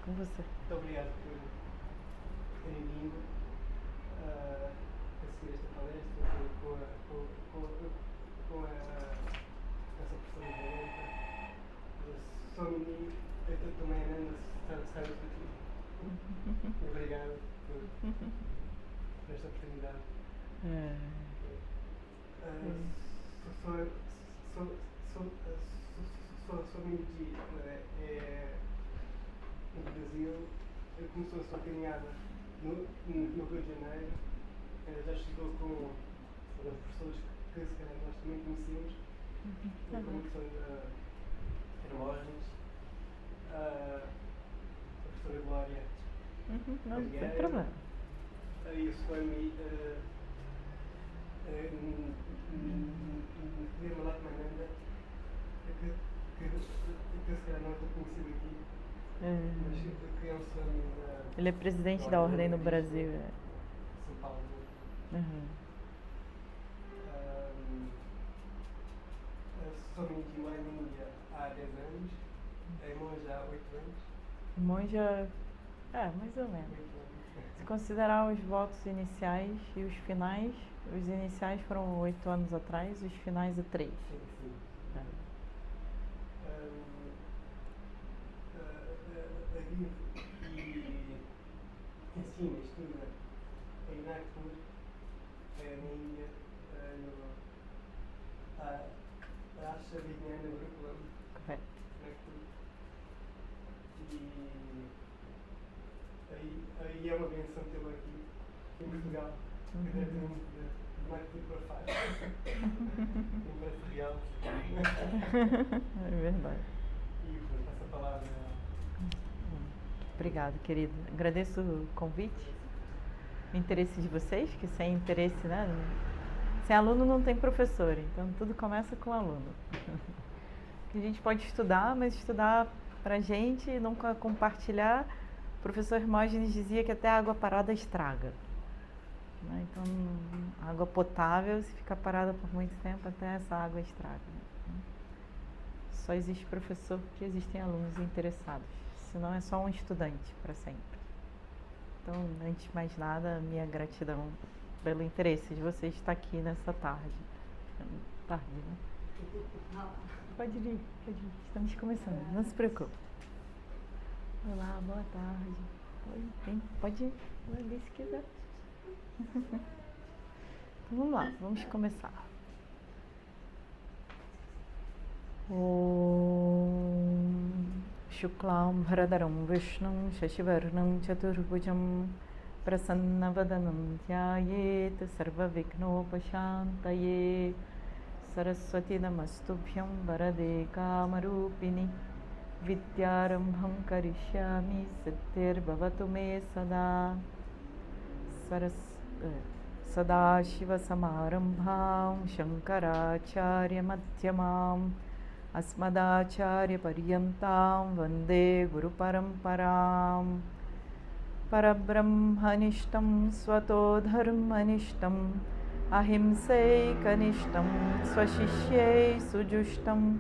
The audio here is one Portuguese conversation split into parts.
com você. Muito obrigado por terem vindo a assistir esta palestra com essa professora Violeta. Só me eu também ando sabe para ti. Obrigado por esta oportunidade. Somente no Brasil começou a sua caminhada no Rio de Janeiro, já chegou com professores que se calhar nós também conhecemos, como a professora Hermógenes, a professora Glória, não tem problema. E o Swami Nirmalamananda, que se calhar não é tão conhecido aqui, mas que é um Swami ele é presidente da Ordem no Brasil. São Paulo. Somente lá em Índia há 10 anos, em monja há 8 anos. Monja, mais ou menos. Se considerar os votos iniciais e os finais, os iniciais foram 8 anos atrás, os finais 3. Sim. Vive e ensina, estuda em Nagpur, na Índia, no Asha Vijnana Gurukulam. Correto. Nagpur. E aí é uma benção tê-lo aqui em Portugal, que deve ter de Nagpur para fora. Me parece real. É verdade. E passo a palavra. Obrigada, querido. Agradeço o convite, o interesse de vocês, que sem interesse, né? Sem aluno não tem professor, então tudo começa com o aluno. A gente pode estudar, mas estudar pra gente e nunca compartilhar. O professor Hermógenes dizia que até a água parada estraga. Então, água potável, se ficar parada por muito tempo, até essa água estraga. Só existe professor porque existem alunos interessados. Senão é só um estudante para sempre. Então, antes de mais nada, minha gratidão pelo interesse de vocês estar aqui nessa tarde. Tarde, né? Pode vir. Estamos começando, não se preocupe. Olá, boa tarde. Pode ir ali se quiser. Então, vamos lá, vamos começar. Shuklam Bharadaram Vishnum Shashivarnam Chaturbhujam Prasannavadanam Dhyayet Sarva Vignopashantaye Saraswati Namastubhyam Varade Kamarupini Vidyarambham Karishyami Siddhir Bhavatu Me Sada Sada Shiva Samarambham Shankaracharya Madhyamam Asmadacharya Paryantam Vande Guru Paramparam Parabrahmanishtam Swato Dharmanishtam Ahimsaikanishtam Swashishyai Sujustam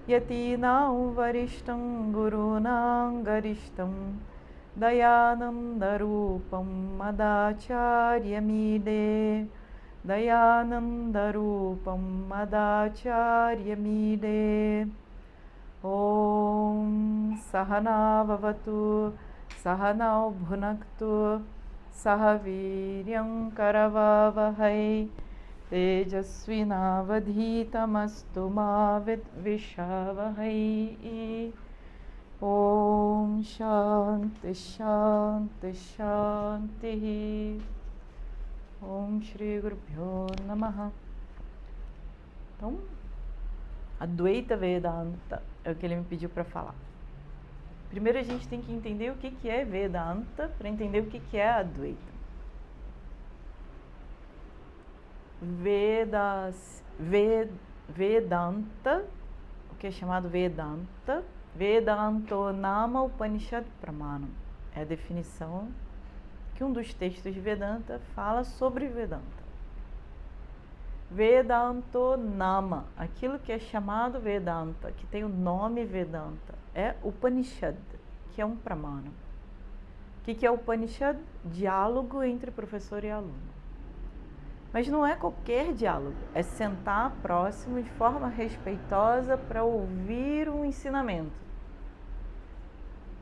Yatinam Varishtam Gurunam Garishtam Dayanandarupam Madacharya Mide Dayanandarupam Madacharya Mide Om Sahana Vavatu Sahanau Bhunaktu Sahaviryam Karavavahai Tejasvinavadhitamastu ma Vishavahai Om Shanti Shanti Shanti Om Shri Guru Pyo Namaha. Então, Advaita Vedanta é o que ele me pediu para falar. Primeiro a gente tem que entender o que é Vedanta para entender o que é Advaita. Vedanta, o que é chamado Vedanta, Vedanto Nama Upanishad Pramanam. É a definição que um dos textos de Vedanta fala sobre Vedanta. Vedanto Nama, aquilo que é chamado Vedanta, que tem o nome Vedanta, é Upanishad, que é um Pramana. que é o Upanishad? Diálogo entre professor e aluno. Mas não é qualquer diálogo, é sentar próximo de forma respeitosa para ouvir um ensinamento.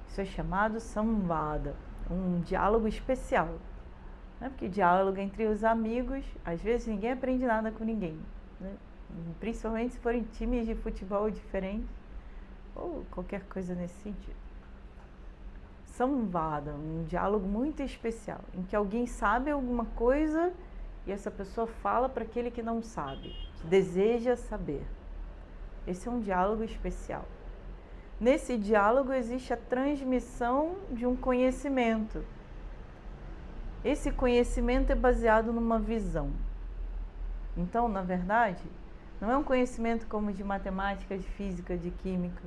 Isso é chamado samvada, um diálogo especial. Né? Porque diálogo entre os amigos, às vezes ninguém aprende nada com ninguém. Né? Principalmente se forem times de futebol diferentes, ou qualquer coisa nesse sentido. Samvada, um diálogo muito especial, em que alguém sabe alguma coisa e essa pessoa fala para aquele que não sabe, que deseja saber. Esse é um diálogo especial. Nesse diálogo existe a transmissão de um conhecimento. Esse conhecimento é baseado numa visão. Então, na verdade, não é um conhecimento como de matemática, de física, de química.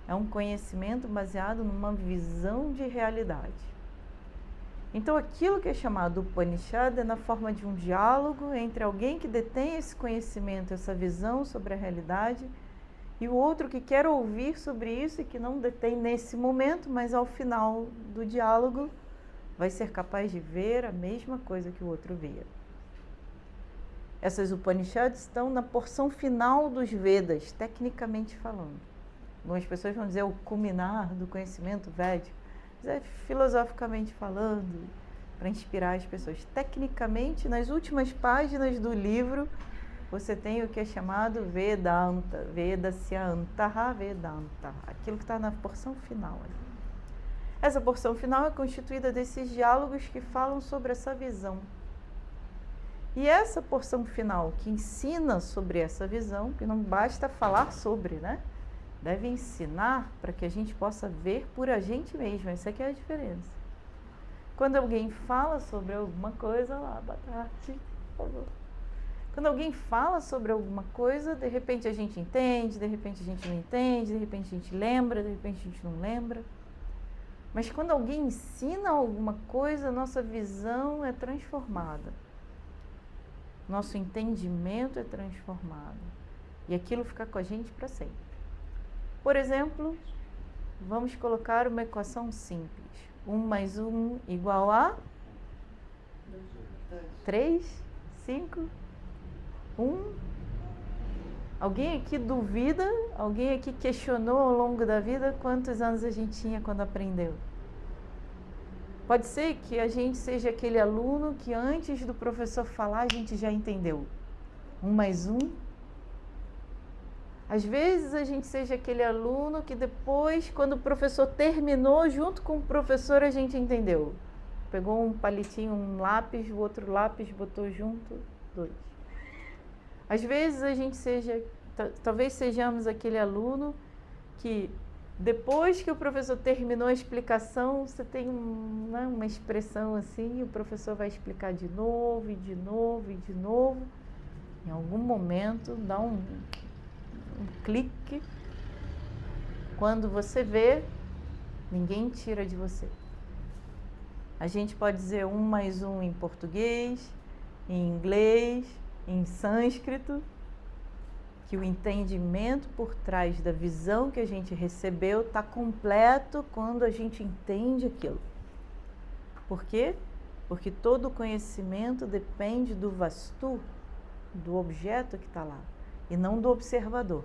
É um conhecimento baseado numa visão de realidade. Então, aquilo que é chamado Upanishad é na forma de um diálogo entre alguém que detém esse conhecimento, essa visão sobre a realidade, e o outro que quer ouvir sobre isso e que não detém nesse momento, mas ao final do diálogo vai ser capaz de ver a mesma coisa que o outro via. Essas Upanishads estão na porção final dos Vedas, tecnicamente falando. Algumas pessoas vão dizer o culminar do conhecimento védico, mas é filosoficamente falando, para inspirar as pessoas. Tecnicamente, nas últimas páginas do livro, você tem o que é chamado Vedanta, Vedasya Antaha Vedanta, aquilo que está na porção final. Essa porção final é constituída desses diálogos que falam sobre essa visão. E essa porção final que ensina sobre essa visão, que não basta falar sobre, né? Deve ensinar para que a gente possa ver por a gente mesmo. Essa aqui é a diferença. Quando alguém fala sobre alguma coisa, lá, boa tarde, por favor. Quando alguém fala sobre alguma coisa, de repente a gente entende, de repente a gente não entende, de repente a gente lembra, de repente a gente não lembra. Mas quando alguém ensina alguma coisa, nossa visão é transformada. Nosso entendimento é transformado. E aquilo fica com a gente para sempre. Por exemplo, vamos colocar uma equação simples. 1 mais 1 igual a 3, 5, 1. Alguém aqui duvida? Alguém aqui questionou ao longo da vida quantos anos a gente tinha quando aprendeu? Pode ser que a gente seja aquele aluno que antes do professor falar a gente já entendeu. 1 mais 1. Às vezes a gente seja aquele aluno que depois, quando o professor terminou, junto com o professor a gente entendeu. Pegou um palitinho, um lápis, o outro lápis, botou junto, 2. Às vezes a gente seja, talvez sejamos aquele aluno que depois que o professor terminou a explicação, você tem uma expressão assim, e o professor vai explicar de novo, e de novo, e de novo. Em algum momento dá um clique. Quando você vê, ninguém tira de você. A gente pode dizer 1 mais 1 em português, em inglês, em sânscrito, que o entendimento por trás da visão que a gente recebeu está completo quando a gente entende aquilo. Por quê? Porque todo conhecimento depende do vastu, do objeto que está lá, e não do observador.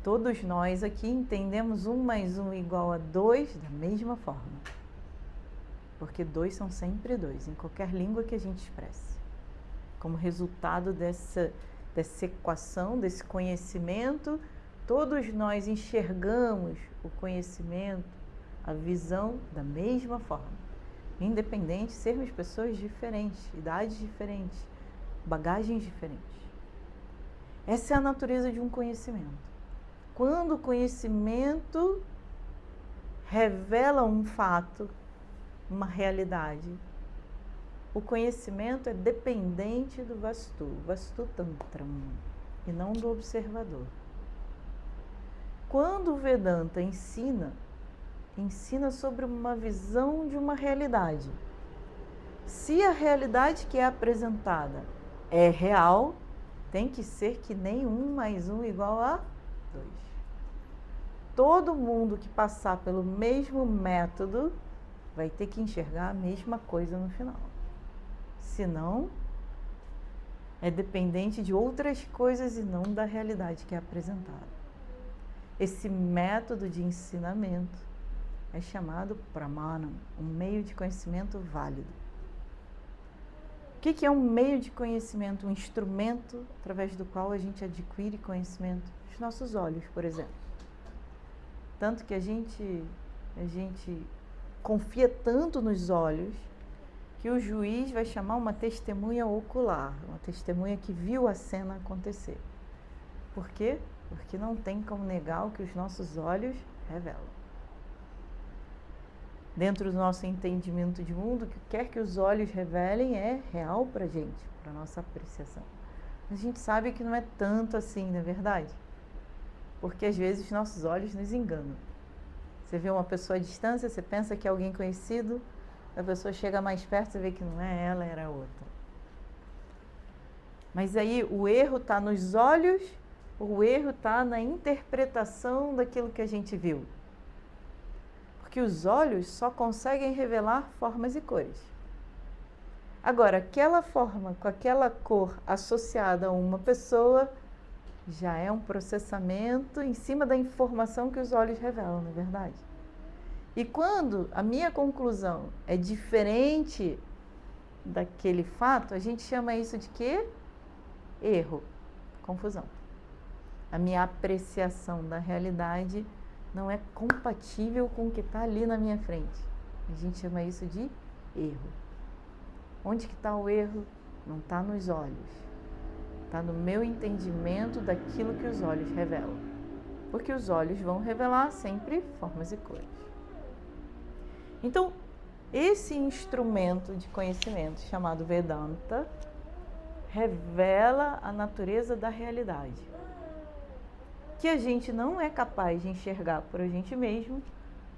Todos nós aqui entendemos 1 mais 1 igual a 2 da mesma forma. Porque 2 são sempre 2, em qualquer língua que a gente expresse. Como resultado dessa equação, desse conhecimento, todos nós enxergamos o conhecimento, a visão da mesma forma. Independente de sermos pessoas diferentes, idades diferentes, bagagens diferentes. Essa é a natureza de um conhecimento. Quando o conhecimento revela um fato, uma realidade, o conhecimento é dependente do Vastu Tantram, e não do observador. Quando o Vedanta ensina sobre uma visão de uma realidade. Se a realidade que é apresentada é real, tem que ser que nem 1 mais 1 igual a 2. Todo mundo que passar pelo mesmo método vai ter que enxergar a mesma coisa no final. Senão, é dependente de outras coisas e não da realidade que é apresentada. Esse método de ensinamento é chamado Pramanam, um meio de conhecimento válido. O que é um meio de conhecimento? Um instrumento através do qual a gente adquire conhecimento? Os nossos olhos, por exemplo. Tanto que a gente confia tanto nos olhos que o juiz vai chamar uma testemunha ocular, uma testemunha que viu a cena acontecer. Por quê? Porque não tem como negar o que os nossos olhos revelam. Dentro do nosso entendimento de mundo, o que quer que os olhos revelem é real para a gente, para a nossa apreciação. Mas a gente sabe que não é tanto assim, não é verdade? Porque às vezes nossos olhos nos enganam. Você vê uma pessoa à distância, você pensa que é alguém conhecido, a pessoa chega mais perto, você vê que não é ela, era outra. Mas aí o erro está nos olhos, o erro está na interpretação daquilo que a gente viu. Porque os olhos só conseguem revelar formas e cores. Agora, aquela forma com aquela cor associada a uma pessoa já é um processamento em cima da informação que os olhos revelam, não é verdade? E quando a minha conclusão é diferente daquele fato, a gente chama isso de quê? Erro, confusão. A minha apreciação da realidade não é compatível com o que está ali na minha frente. A gente chama isso de erro. Onde que está o erro? Não está nos olhos. Está no meu entendimento daquilo que os olhos revelam. Porque os olhos vão revelar sempre formas e cores. Então, esse instrumento de conhecimento chamado Vedanta revela a natureza da realidade, que a gente não é capaz de enxergar por a gente mesmo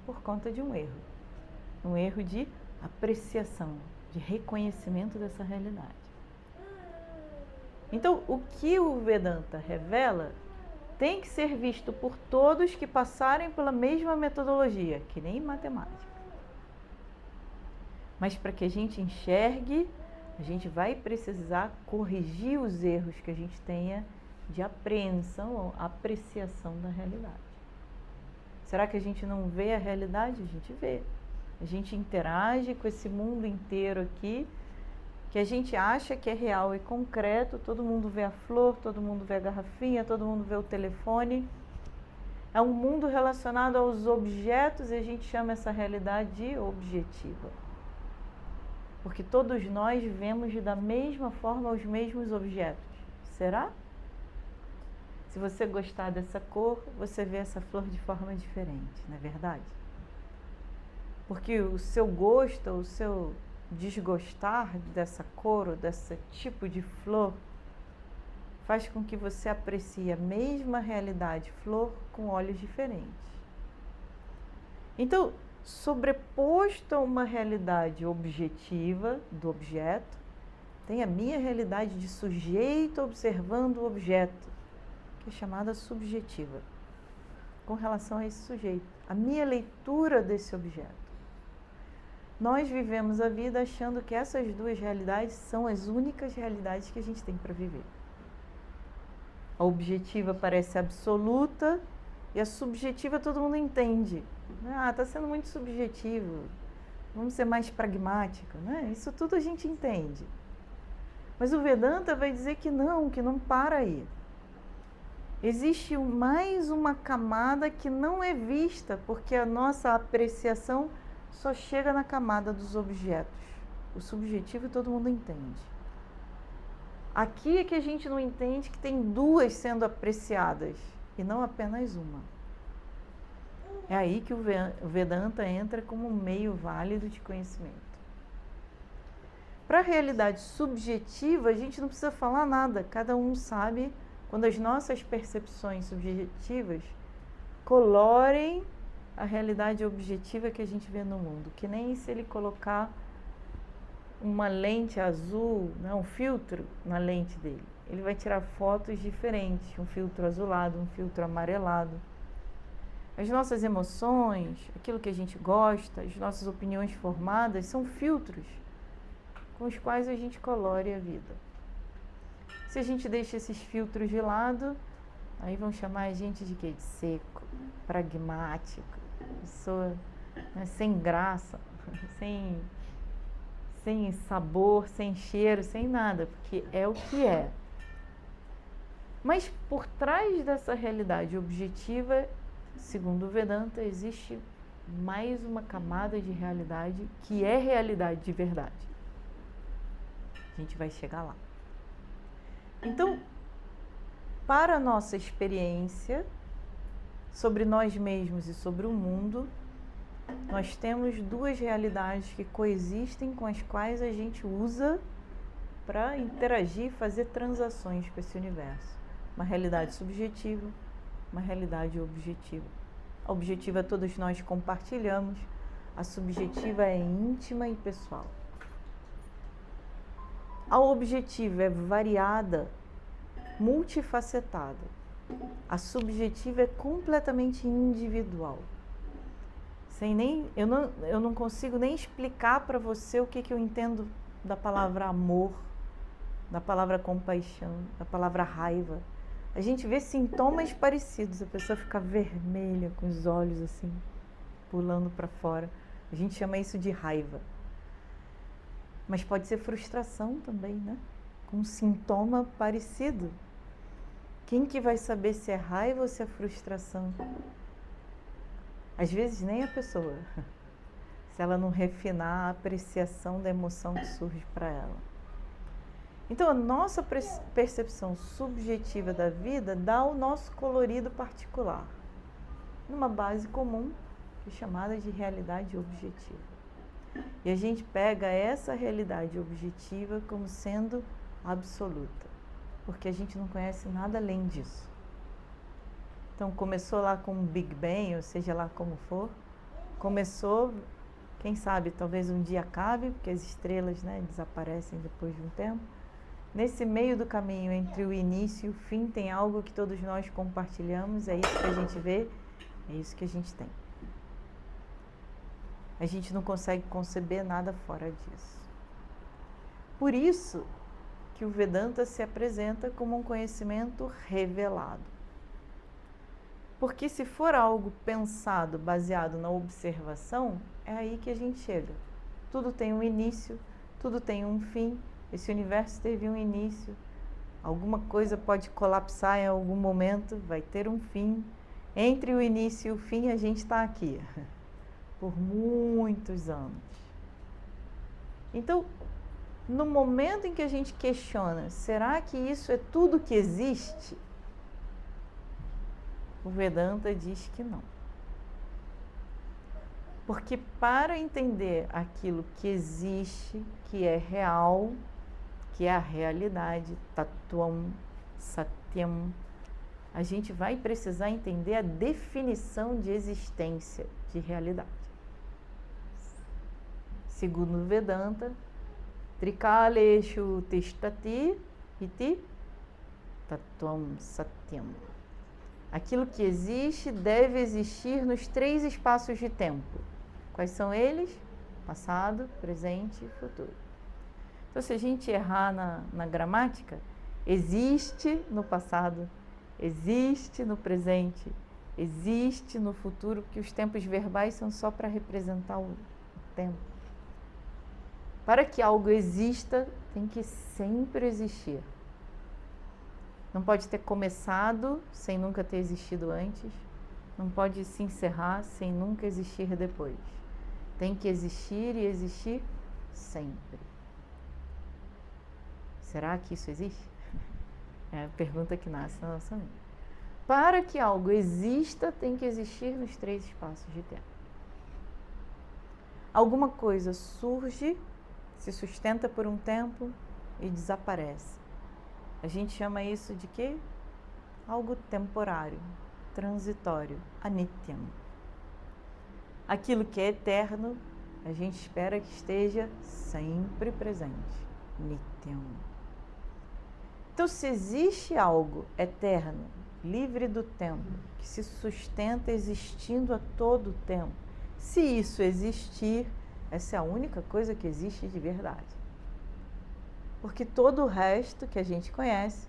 por conta de um erro de apreciação, de reconhecimento dessa realidade. Então, o que o Vedanta revela tem que ser visto por todos que passarem pela mesma metodologia, que nem matemática. Mas para que a gente enxergue, a gente vai precisar corrigir os erros que a gente tenha de apreensão ou apreciação da realidade. Será que a gente não vê a realidade? A gente vê. A gente interage com esse mundo inteiro aqui, que a gente acha que é real e concreto. Todo mundo vê a flor, todo mundo vê a garrafinha, todo mundo vê o telefone. É um mundo relacionado aos objetos e a gente chama essa realidade de objetiva. Porque todos nós vemos da mesma forma os mesmos objetos. Será? Se você gostar dessa cor, você vê essa flor de forma diferente, não é verdade? Porque o seu gosto, o seu desgostar dessa cor ou desse tipo de flor faz com que você aprecie a mesma realidade flor com olhos diferentes. Então, sobreposto a uma realidade objetiva do objeto, tem a minha realidade de sujeito observando o objeto, que é chamada subjetiva, com relação a esse sujeito, a minha leitura desse objeto. Nós vivemos a vida achando que essas duas realidades são as únicas realidades que a gente tem para viver. A objetiva parece absoluta e a subjetiva todo mundo entende. Ah, está sendo muito subjetivo, vamos ser mais pragmáticos, né? Isso tudo a gente entende. Mas o Vedanta vai dizer que não para aí. Existe mais uma camada que não é vista, porque a nossa apreciação só chega na camada dos objetos. O subjetivo todo mundo entende. Aqui é que a gente não entende que tem duas sendo apreciadas e não apenas uma. É aí que o Vedanta entra como um meio válido de conhecimento. Para a realidade subjetiva, a gente não precisa falar nada. Cada um sabe quando as nossas percepções subjetivas colorem a realidade objetiva que a gente vê no mundo. Que nem se ele colocar uma lente azul, né, um filtro na lente dele. Ele vai tirar fotos diferentes, um filtro azulado, um filtro amarelado. As nossas emoções, aquilo que a gente gosta, as nossas opiniões formadas são filtros com os quais a gente colore a vida. Se a gente deixa esses filtros de lado, aí vão chamar a gente de quê? De seco, pragmático, pessoa, né, sem graça, sem sabor, sem cheiro, sem nada, porque é o que é. Mas por trás dessa realidade objetiva, segundo o Vedanta, existe mais uma camada de realidade que é realidade de verdade. A gente vai chegar lá. Então, para a nossa experiência sobre nós mesmos e sobre o mundo, nós temos duas realidades que coexistem, com as quais a gente usa para interagir e fazer transações com esse universo. Uma realidade subjetiva, uma realidade objetiva. A objetiva todos nós compartilhamos, a subjetiva é íntima e pessoal. A objetiva é variada, multifacetada. A subjetiva é completamente individual. Eu não consigo nem explicar para você o que eu entendo da palavra amor, da palavra compaixão, da palavra raiva. A gente vê sintomas parecidos, a pessoa fica vermelha, com os olhos assim, pulando para fora. A gente chama isso de raiva. Mas pode ser frustração também, né? Com um sintoma parecido. Quem que vai saber se é raiva ou se é frustração? Às vezes nem a pessoa, se ela não refinar a apreciação da emoção que surge para ela. Então, a nossa percepção subjetiva da vida dá o nosso colorido particular, numa base comum, que é chamada de realidade objetiva. E a gente pega essa realidade objetiva como sendo absoluta, porque a gente não conhece nada além disso. Então, começou lá com o Big Bang, ou seja lá como for, começou, quem sabe, talvez um dia acabe, porque as estrelas, né, desaparecem depois de um tempo. Nesse meio do caminho entre o início e o fim tem algo que todos nós compartilhamos, é isso que a gente vê, é isso que a gente tem. A gente não consegue conceber nada fora disso. Por isso que o Vedanta se apresenta como um conhecimento revelado. Porque se for algo pensado, baseado na observação, é aí que a gente chega. Tudo tem um início, tudo tem um fim. Esse universo teve um início, alguma coisa pode colapsar em algum momento, vai ter um fim. Entre o início e o fim, a gente está aqui, por muitos anos. Então, no momento em que a gente questiona, será que isso é tudo que existe? O Vedanta diz que não. Porque para entender aquilo que existe, que é real, que é a realidade, Tattvam, Satyam, a gente vai precisar entender a definição de existência, de realidade. Segundo o Vedanta, Trikaleshu Tishtati Iti Tattvam Satyam. Aquilo que existe deve existir nos 3 espaços de tempo. Quais são eles? Passado, presente e futuro. Então, se a gente errar na gramática, existe no passado, existe no presente, existe no futuro, porque os tempos verbais são só para representar o tempo. Para que algo exista, tem que sempre existir. Não pode ter começado sem nunca ter existido antes. Não pode se encerrar sem nunca existir depois. Tem que existir e existir sempre. Será que isso existe? É a pergunta que nasce na nossa mente. Para que algo exista, tem que existir nos 3 espaços de tempo. Alguma coisa surge, se sustenta por um tempo e desaparece. A gente chama isso de quê? Algo temporário, transitório, anityam. Aquilo que é eterno, a gente espera que esteja sempre presente, nityam. Então, se existe algo eterno livre do tempo, que se sustenta existindo a todo tempo. Se isso existir, essa é a única coisa que existe de verdade. Porque todo o resto que a gente conhece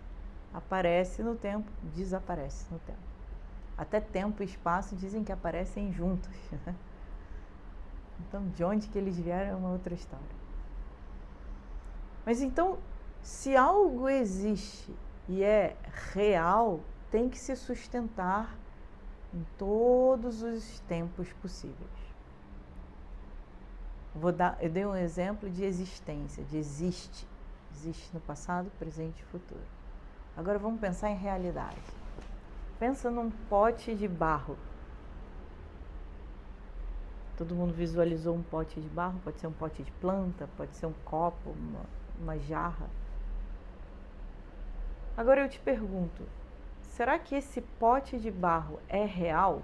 aparece no tempo, desaparece no tempo. Até tempo e espaço dizem que aparecem juntos. Então, de onde que eles vieram é uma outra história. Mas então, se algo existe e é real, tem que se sustentar em todos os tempos possíveis. Eu dei um exemplo de existência, de existe. Existe no passado, presente e futuro. Agora vamos pensar em realidade. Pensa num pote de barro. Todo mundo visualizou um pote de barro? Pode ser um pote de planta, pode ser um copo, uma jarra. Agora eu te pergunto, será que esse pote de barro é real?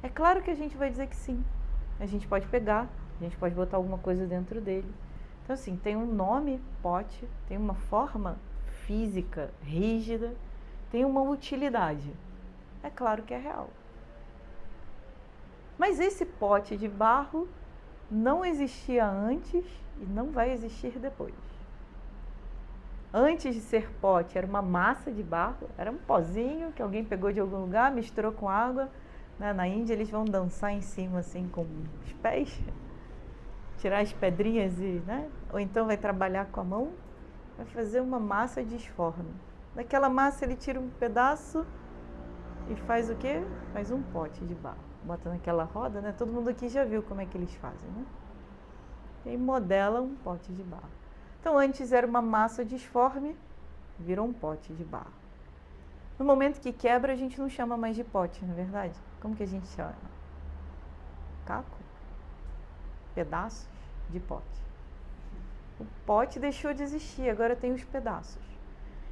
É claro que a gente vai dizer que sim. A gente pode pegar, a gente pode botar alguma coisa dentro dele. Então assim, tem um nome, pote, tem uma forma física rígida, tem uma utilidade. É claro que é real. Mas esse pote de barro não existia antes e não vai existir depois. Antes de ser pote, era uma massa de barro, era um pozinho que alguém pegou de algum lugar, misturou com água. Na Índia eles vão dançar em cima assim com os pés, tirar as pedrinhas e, ou então vai trabalhar com a mão, vai fazer uma massa disforme. Daquela massa ele tira um pedaço e faz o quê? Faz um pote de barro. Bota naquela roda, todo mundo aqui já viu como é que eles fazem, E aí modela um pote de barro. Então antes era uma massa disforme, virou um pote de barro. No momento que quebra, a gente não chama mais de pote, não é verdade? Como que a gente chama? Caco? Pedaços de pote. O pote deixou de existir, agora tem os pedaços.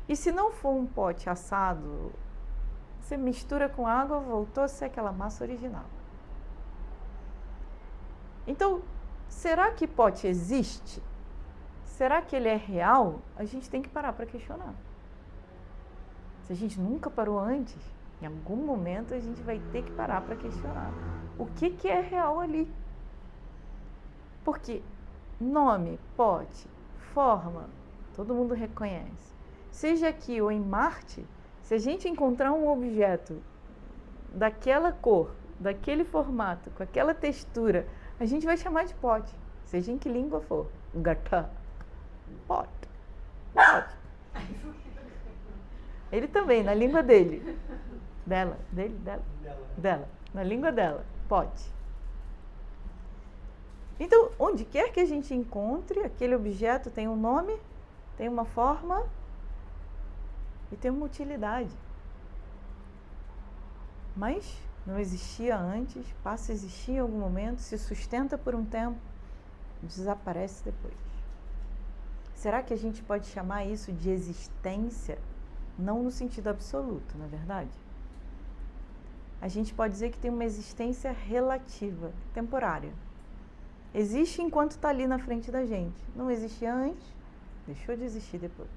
E se não for um pote assado, você mistura com água, voltou a ser aquela massa original. Então, será que pote existe? Será que ele é real? A gente tem que parar para questionar. Se a gente nunca parou antes, em algum momento a gente vai ter que parar para questionar. O que é real ali? Porque nome, pote, forma, todo mundo reconhece. Seja aqui ou em Marte, se a gente encontrar um objeto daquela cor, daquele formato, com aquela textura, a gente vai chamar de pote, seja em que língua for. Gata, pote, pote. Ele também, na língua dele. Dela, na língua dela, pote. Então, onde quer que a gente encontre, aquele objeto tem um nome, tem uma forma e tem uma utilidade. Mas não existia antes, passa a existir em algum momento, se sustenta por um tempo, desaparece depois. Será que a gente pode chamar isso de existência? Não no sentido absoluto, na verdade. A gente pode dizer que tem uma existência relativa, temporária. Existe enquanto está ali na frente da gente. Não existia antes, deixou de existir depois.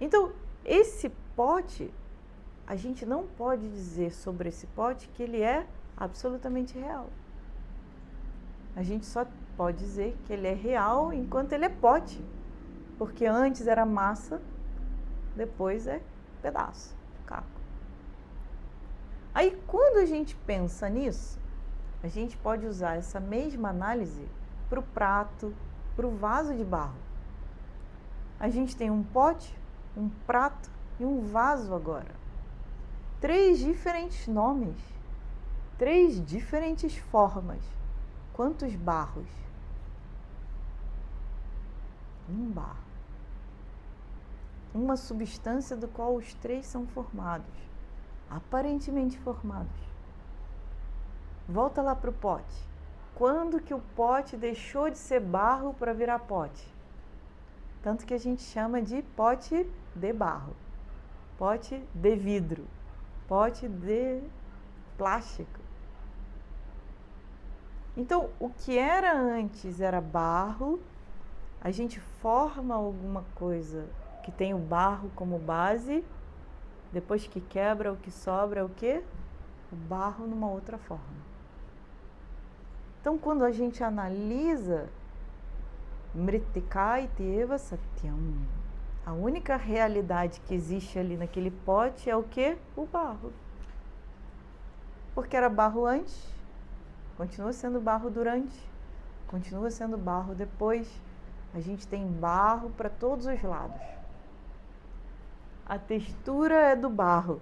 Então, esse pote, a gente não pode dizer sobre esse pote que ele é absolutamente real. A gente só pode dizer que ele é real enquanto ele é pote. Porque antes era massa, depois é pedaço, caco. Aí, quando a gente pensa nisso, a gente pode usar essa mesma análise para o prato, para o vaso de barro. A gente tem um pote, um prato e um vaso agora. 3 diferentes nomes, 3 diferentes formas. Quantos barros? Um barro. Uma substância do qual os 3 são formados, aparentemente formados. Volta lá para o pote. Quando que o pote deixou de ser barro para virar pote? Tanto que a gente chama de pote de barro, pote de vidro, pote de plástico. Então, o que era antes era barro, a gente forma alguma coisa que tem o barro como base Depois que quebra, o que sobra é o quê? O barro numa outra forma. Então, quando a gente analisa Mritika Ityeva Satyam, a única realidade que existe ali naquele pote é o quê? O barro. Porque era barro antes, continua sendo barro durante, continua sendo barro depois. A gente tem barro para todos os lados. A textura é do barro,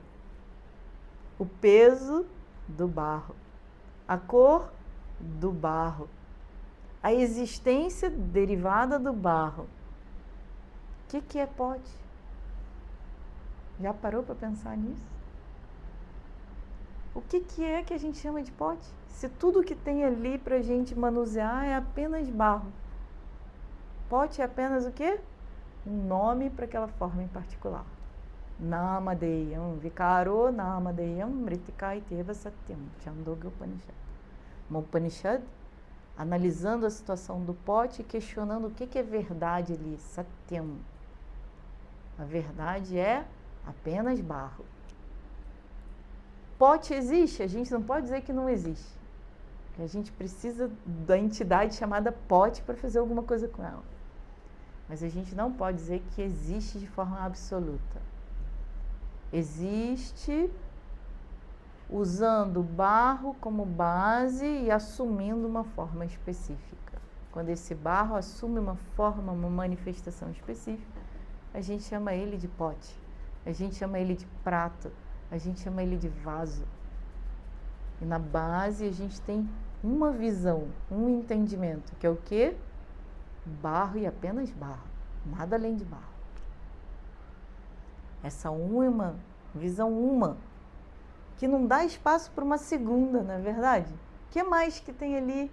o peso do barro, a cor do barro, a existência derivada do barro. O que é pote? Já parou para pensar nisso? O que é que a gente chama de pote? Se tudo que tem ali para a gente manusear é apenas barro. Pote é apenas o quê? Um nome para aquela forma em particular. Namadeyam, Vikaro Namadeyam, Mritika Ityeva Satyam, Chandogya Upanishad. Uma Upanishad analisando a situação do pote e questionando o que é verdade ali, Satyam. A verdade é apenas barro. Pote existe, a gente não pode dizer que não existe. A gente precisa da entidade chamada pote para fazer alguma coisa com ela. Mas a gente não pode dizer que existe de forma absoluta. Existe usando o barro como base e assumindo uma forma específica. Quando esse barro assume uma forma, uma manifestação específica, a gente chama ele de pote, a gente chama ele de prato, a gente chama ele de vaso. E na base a gente tem uma visão, um entendimento, que é o quê? Barro e apenas barro, nada além de barro. Essa uma visão que não dá espaço para uma segunda, não é verdade? O que mais que tem ali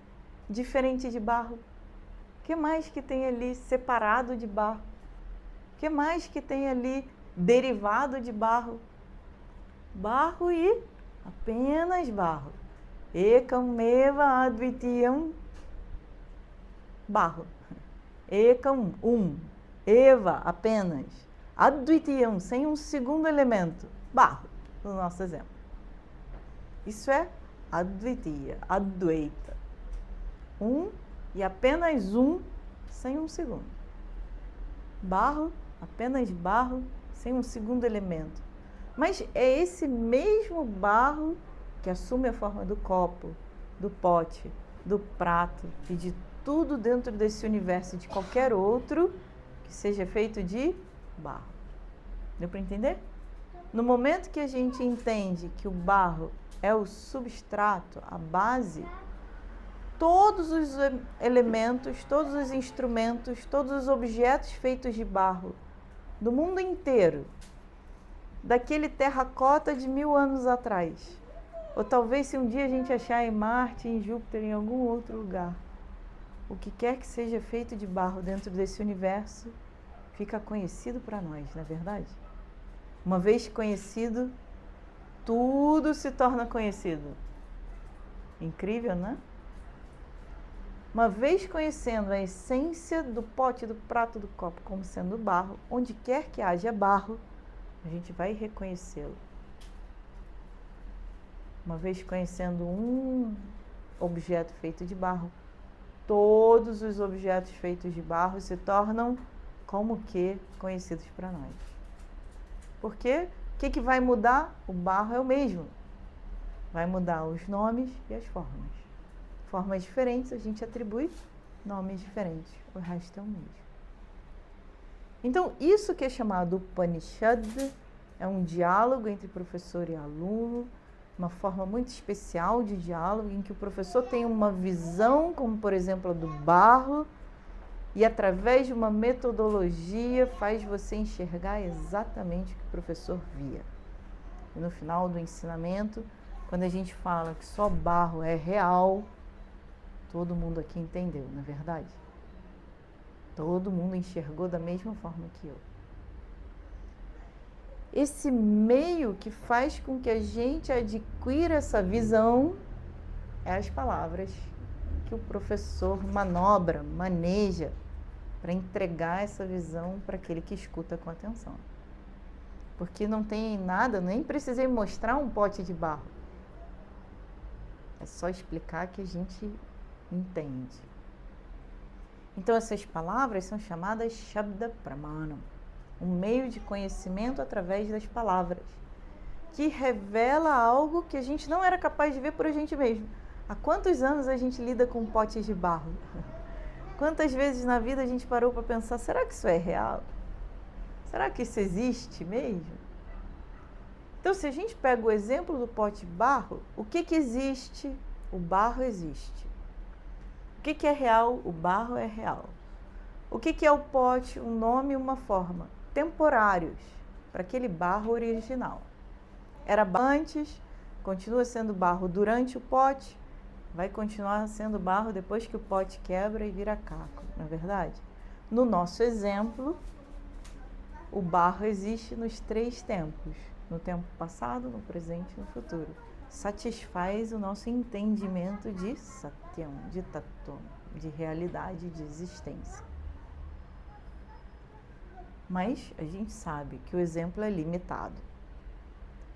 diferente de barro? O que mais que tem ali separado de barro? O que mais que tem ali derivado de barro? Barro e apenas barro. Ekam meva advitiyam, barro. Ekam, eva, apenas. Advitiyam, sem um segundo elemento, barro, no nosso exemplo. Isso é Advitiya, Advaita. E apenas sem um segundo. Barro, apenas barro, sem um segundo elemento. Mas é esse mesmo barro que assume a forma do copo, do pote, do prato e de tudo dentro desse universo, de qualquer outro que seja feito de barro. Deu para entender? No momento que a gente entende que o barro é o substrato, a base, todos os elementos, todos os instrumentos, todos os objetos feitos de barro do mundo inteiro, daquele terracota de 1000 anos atrás, ou talvez se um dia a gente achar em Marte, em Júpiter, em algum outro lugar, o que quer que seja feito de barro dentro desse universo, fica conhecido para nós, não é verdade? Uma vez conhecido, tudo se torna conhecido. Incrível, né? Uma vez conhecendo a essência do pote, do prato, do copo como sendo barro, onde quer que haja barro, a gente vai reconhecê-lo. Uma vez conhecendo um objeto feito de barro, todos os objetos feitos de barro se tornam como que conhecidos para nós. Por quê? O que vai mudar? O barro é o mesmo. Vai mudar os nomes e as formas. Formas diferentes, a gente atribui nomes diferentes. O resto é o mesmo. Então, isso que é chamado Upanishad é um diálogo entre professor e aluno, uma forma muito especial de diálogo, em que o professor tem uma visão, como por exemplo a do barro, e através de uma metodologia faz você enxergar exatamente o que o professor via. E no final do ensinamento, quando a gente fala que só barro é real, todo mundo aqui entendeu, não é verdade? Todo mundo enxergou da mesma forma que eu. Esse meio que faz com que a gente adquira essa visão é as palavras que o professor manobra, maneja para entregar essa visão para aquele que escuta com atenção. porque não tem nada, nem precisei mostrar um pote de barro. É só explicar que a gente entende. Então, essas palavras são chamadas Shabda Pramanam, um meio de conhecimento através das palavras, que revela algo que a gente não era capaz de ver por a gente mesmo. Há quantos anos a gente lida com potes de barro? Quantas vezes na vida a gente parou para pensar, será que isso é real? Será que isso existe mesmo? Então, se a gente pega o exemplo do pote de barro, o que existe? O barro existe. O que é real? O barro é real. O que é o pote? Um nome e uma forma. Temporários para aquele barro original. Era barro antes, continua sendo barro durante o pote, vai continuar sendo barro depois que o pote quebra e vira caco, não é verdade? No nosso exemplo, o barro existe nos 3 tempos, no tempo passado, no presente e no futuro. Satisfaz o nosso entendimento de Satyam, de Tattva, de realidade, de existência. Mas a gente sabe que o exemplo é limitado.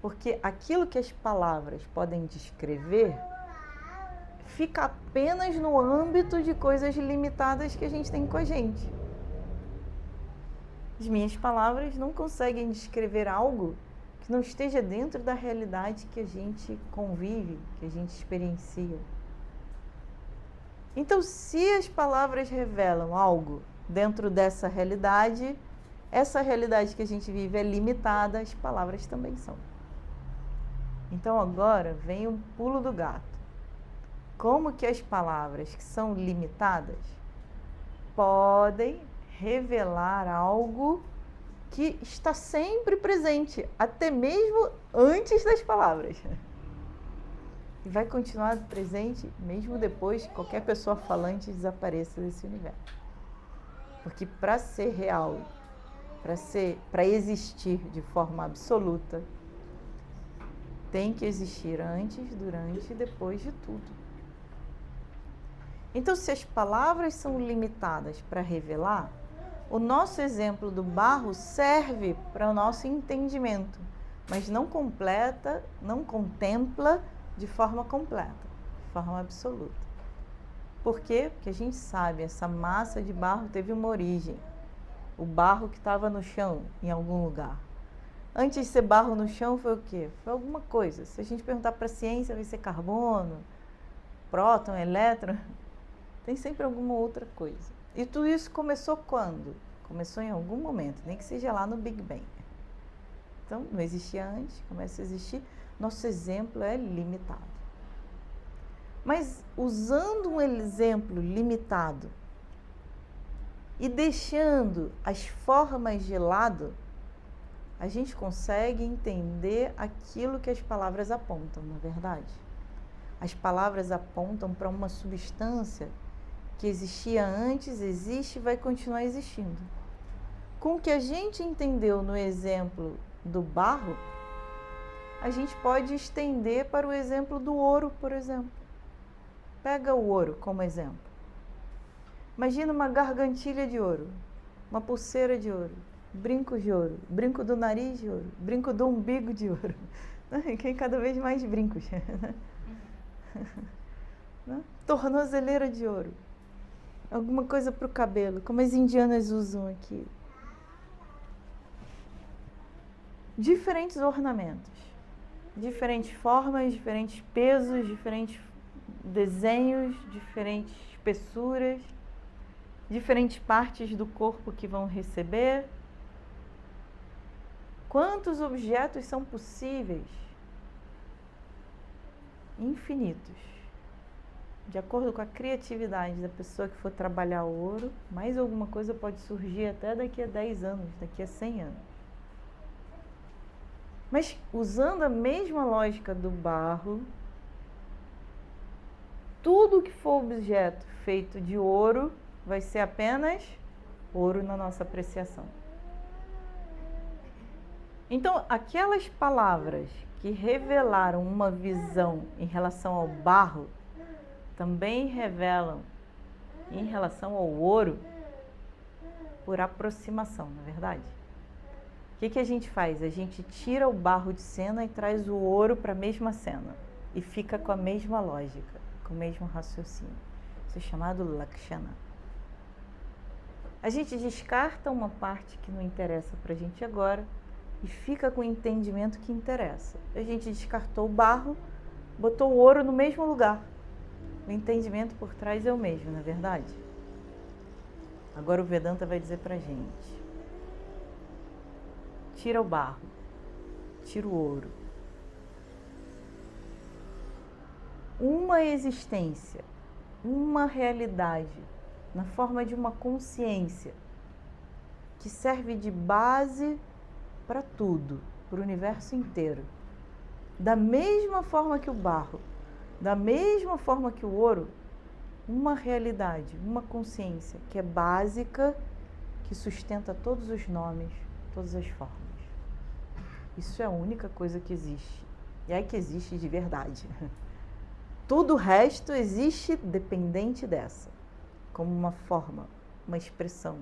Porque aquilo que as palavras podem descrever fica apenas no âmbito de coisas limitadas que a gente tem com a gente. As minhas palavras não conseguem descrever algo que não esteja dentro da realidade que a gente convive, que a gente experiencia. Então, se as palavras revelam algo dentro dessa realidade, essa realidade que a gente vive é limitada, as palavras também são. Então agora vem o pulo do gato. Como que as palavras que são limitadas podem revelar algo que está sempre presente, até mesmo antes das palavras? E vai continuar presente mesmo depois que qualquer pessoa falante desapareça desse universo. Porque para ser real, para existir de forma absoluta, tem que existir antes, durante e depois de tudo. Então, se as palavras são limitadas para revelar, o nosso exemplo do barro serve para o nosso entendimento, mas não completa, não contempla de forma completa, de forma absoluta. Por quê? Porque a gente sabe, essa massa de barro teve uma origem. O barro que estava no chão, em algum lugar. Antes de ser barro no chão, foi o quê? Foi alguma coisa. Se a gente perguntar para a ciência, vai ser carbono, próton, elétron. Tem sempre alguma outra coisa. E tudo isso começou quando? Começou em algum momento, nem que seja lá no Big Bang. Então, não existia antes, começa a existir. Nosso exemplo é limitado. Mas, usando um exemplo limitado e deixando as formas de lado, a gente consegue entender aquilo que as palavras apontam, não é verdade? As palavras apontam para uma substância que existia antes, existe e vai continuar existindo. Com o que a gente entendeu no exemplo do barro, a gente pode estender para o exemplo do ouro, por exemplo. Pega o ouro como exemplo. Imagina uma gargantilha de ouro, uma pulseira de ouro, brincos de ouro, brinco do nariz de ouro, brinco do umbigo de ouro. Tem cada vez mais brincos. Tornozeleira de ouro. Alguma coisa para o cabelo, como as indianas usam aqui. Diferentes ornamentos, diferentes formas, diferentes pesos, diferentes desenhos, diferentes espessuras, diferentes partes do corpo que vão receber. Quantos objetos são possíveis? Infinitos. De acordo com a criatividade da pessoa que for trabalhar o ouro, mais alguma coisa pode surgir até daqui a 10 anos, daqui a 100 anos. Mas usando a mesma lógica do barro, tudo que for objeto feito de ouro vai ser apenas ouro na nossa apreciação. Então, aquelas palavras que revelaram uma visão em relação ao barro, também revelam em relação ao ouro por aproximação, não é verdade? O que a gente faz? A gente tira o barro de cena e traz o ouro para a mesma cena. E fica com a mesma lógica, com o mesmo raciocínio. Isso é chamado Lakshana. A gente descarta uma parte que não interessa para a gente agora e fica com o entendimento que interessa. A gente descartou o barro, botou o ouro no mesmo lugar. O entendimento por trás é o mesmo, não é verdade? Agora o Vedanta vai dizer para a gente: tira o barro, tira o ouro. Uma existência, uma realidade, na forma de uma consciência, que serve de base para tudo, para o universo inteiro. Da mesma forma que o barro, da mesma forma que o ouro, uma realidade, uma consciência que é básica, que sustenta todos os nomes, todas as formas. Isso é a única coisa que existe. E é que existe de verdade. Tudo o resto existe dependente dessa, como uma forma, uma expressão,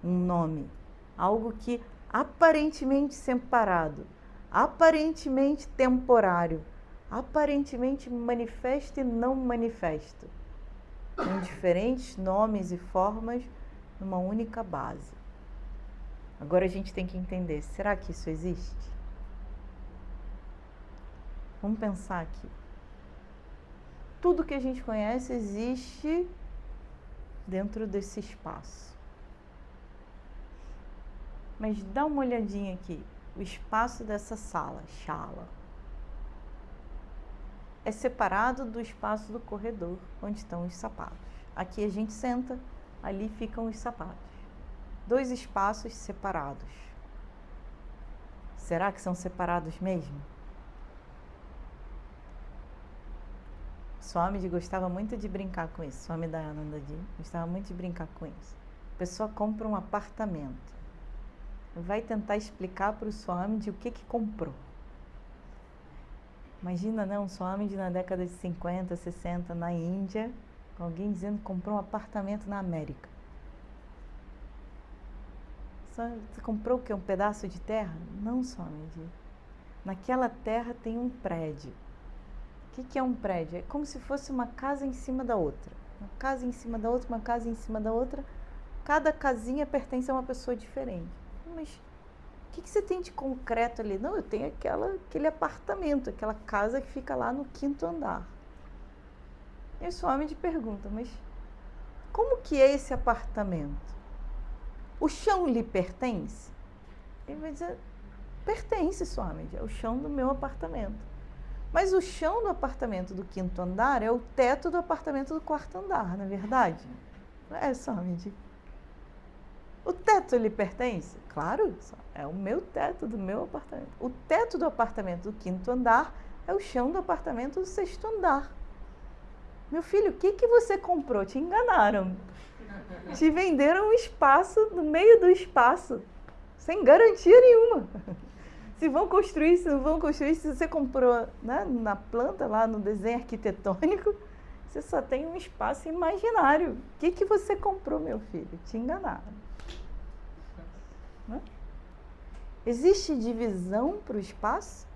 um nome, algo que aparentemente separado, aparentemente temporário, aparentemente manifesto e não manifesto, com diferentes nomes e formas numa única base. Agora a gente tem que entender, será que isso existe? Vamos pensar aqui. Tudo que a gente conhece existe dentro desse espaço. Mas dá uma olhadinha aqui, o espaço dessa sala, shala, é separado do espaço do corredor, onde estão os sapatos. Aqui a gente senta, ali ficam os sapatos. 2 espaços separados. Será que são separados mesmo? Swamiji gostava muito de brincar com isso. Swami Dayananda gostava muito de brincar com isso. A pessoa compra um apartamento, vai tentar explicar para o Swamiji o que comprou. Imagina, né, um Swamiji na década de 50, 60, na Índia, alguém dizendo que comprou um apartamento na América. Você comprou o quê? Um pedaço de terra? Não, Swamiji. Naquela terra tem um prédio. O que é um prédio? É como se fosse uma casa em cima da outra. Uma casa em cima da outra, uma casa em cima da outra. Cada casinha pertence a uma pessoa diferente. Mas o que você tem de concreto ali? Não, eu tenho aquele apartamento, aquela casa que fica lá no 5º andar. E o Swamiji pergunta, mas como que é esse apartamento? O chão lhe pertence? Ele vai dizer, pertence, Swamiji, é o chão do meu apartamento. Mas o chão do apartamento do 5º andar é o teto do apartamento do 4º andar, não é verdade? É, Swamiji. O teto lhe pertence? Claro, é o meu teto do meu apartamento. O teto do apartamento do 5º andar é o chão do apartamento do 6º andar. Meu filho, o que você comprou? Te enganaram. Te venderam um espaço no meio do espaço, sem garantia nenhuma. Se vão construir, se não vão construir, se você comprou, né, na planta, lá no desenho arquitetônico, você só tem um espaço imaginário. O que você comprou, meu filho? Te enganaram. Né? Existe divisão para o espaço?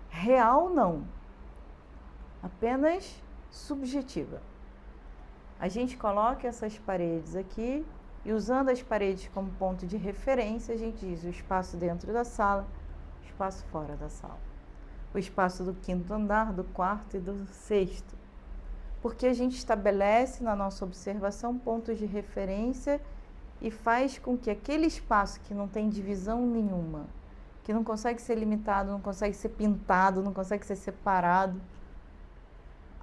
Real, não. Apenas subjetiva. A gente coloca essas paredes aqui e, usando as paredes como ponto de referência, a gente diz o espaço dentro da sala, o espaço fora da sala. O espaço do 5º andar, do 4º e do 6º. Porque a gente estabelece na nossa observação pontos de referência e faz com que aquele espaço que não tem divisão nenhuma, que não consegue ser limitado, não consegue ser pintado, não consegue ser separado,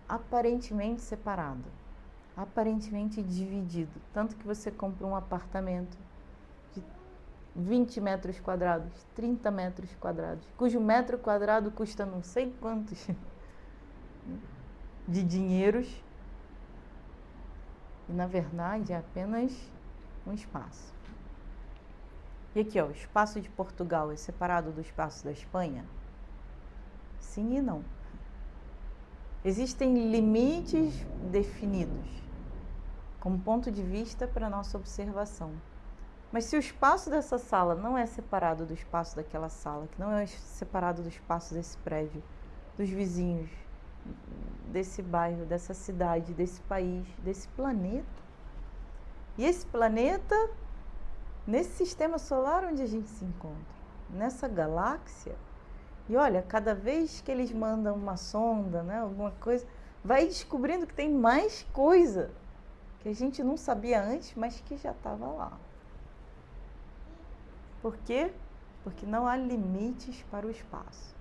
aparentemente separado, aparentemente dividido. Tanto que você compra um apartamento de 20 metros quadrados, 30 metros quadrados, cujo metro quadrado custa não sei quantos de dinheiros, e na verdade é apenas um espaço. E aqui, ó, o espaço de Portugal é separado do espaço da Espanha? Sim e não. Existem limites definidos como ponto de vista para a nossa observação. Mas se o espaço dessa sala não é separado do espaço daquela sala, que não é separado do espaço desse prédio, dos vizinhos, desse bairro, dessa cidade, desse país, desse planeta. E esse planeta, nesse sistema solar onde a gente se encontra, nessa galáxia, e olha, cada vez que eles mandam uma sonda, né, alguma coisa, vai descobrindo que tem mais coisa que a gente não sabia antes, mas que já estava lá. Por quê? Porque não há limites para o espaço.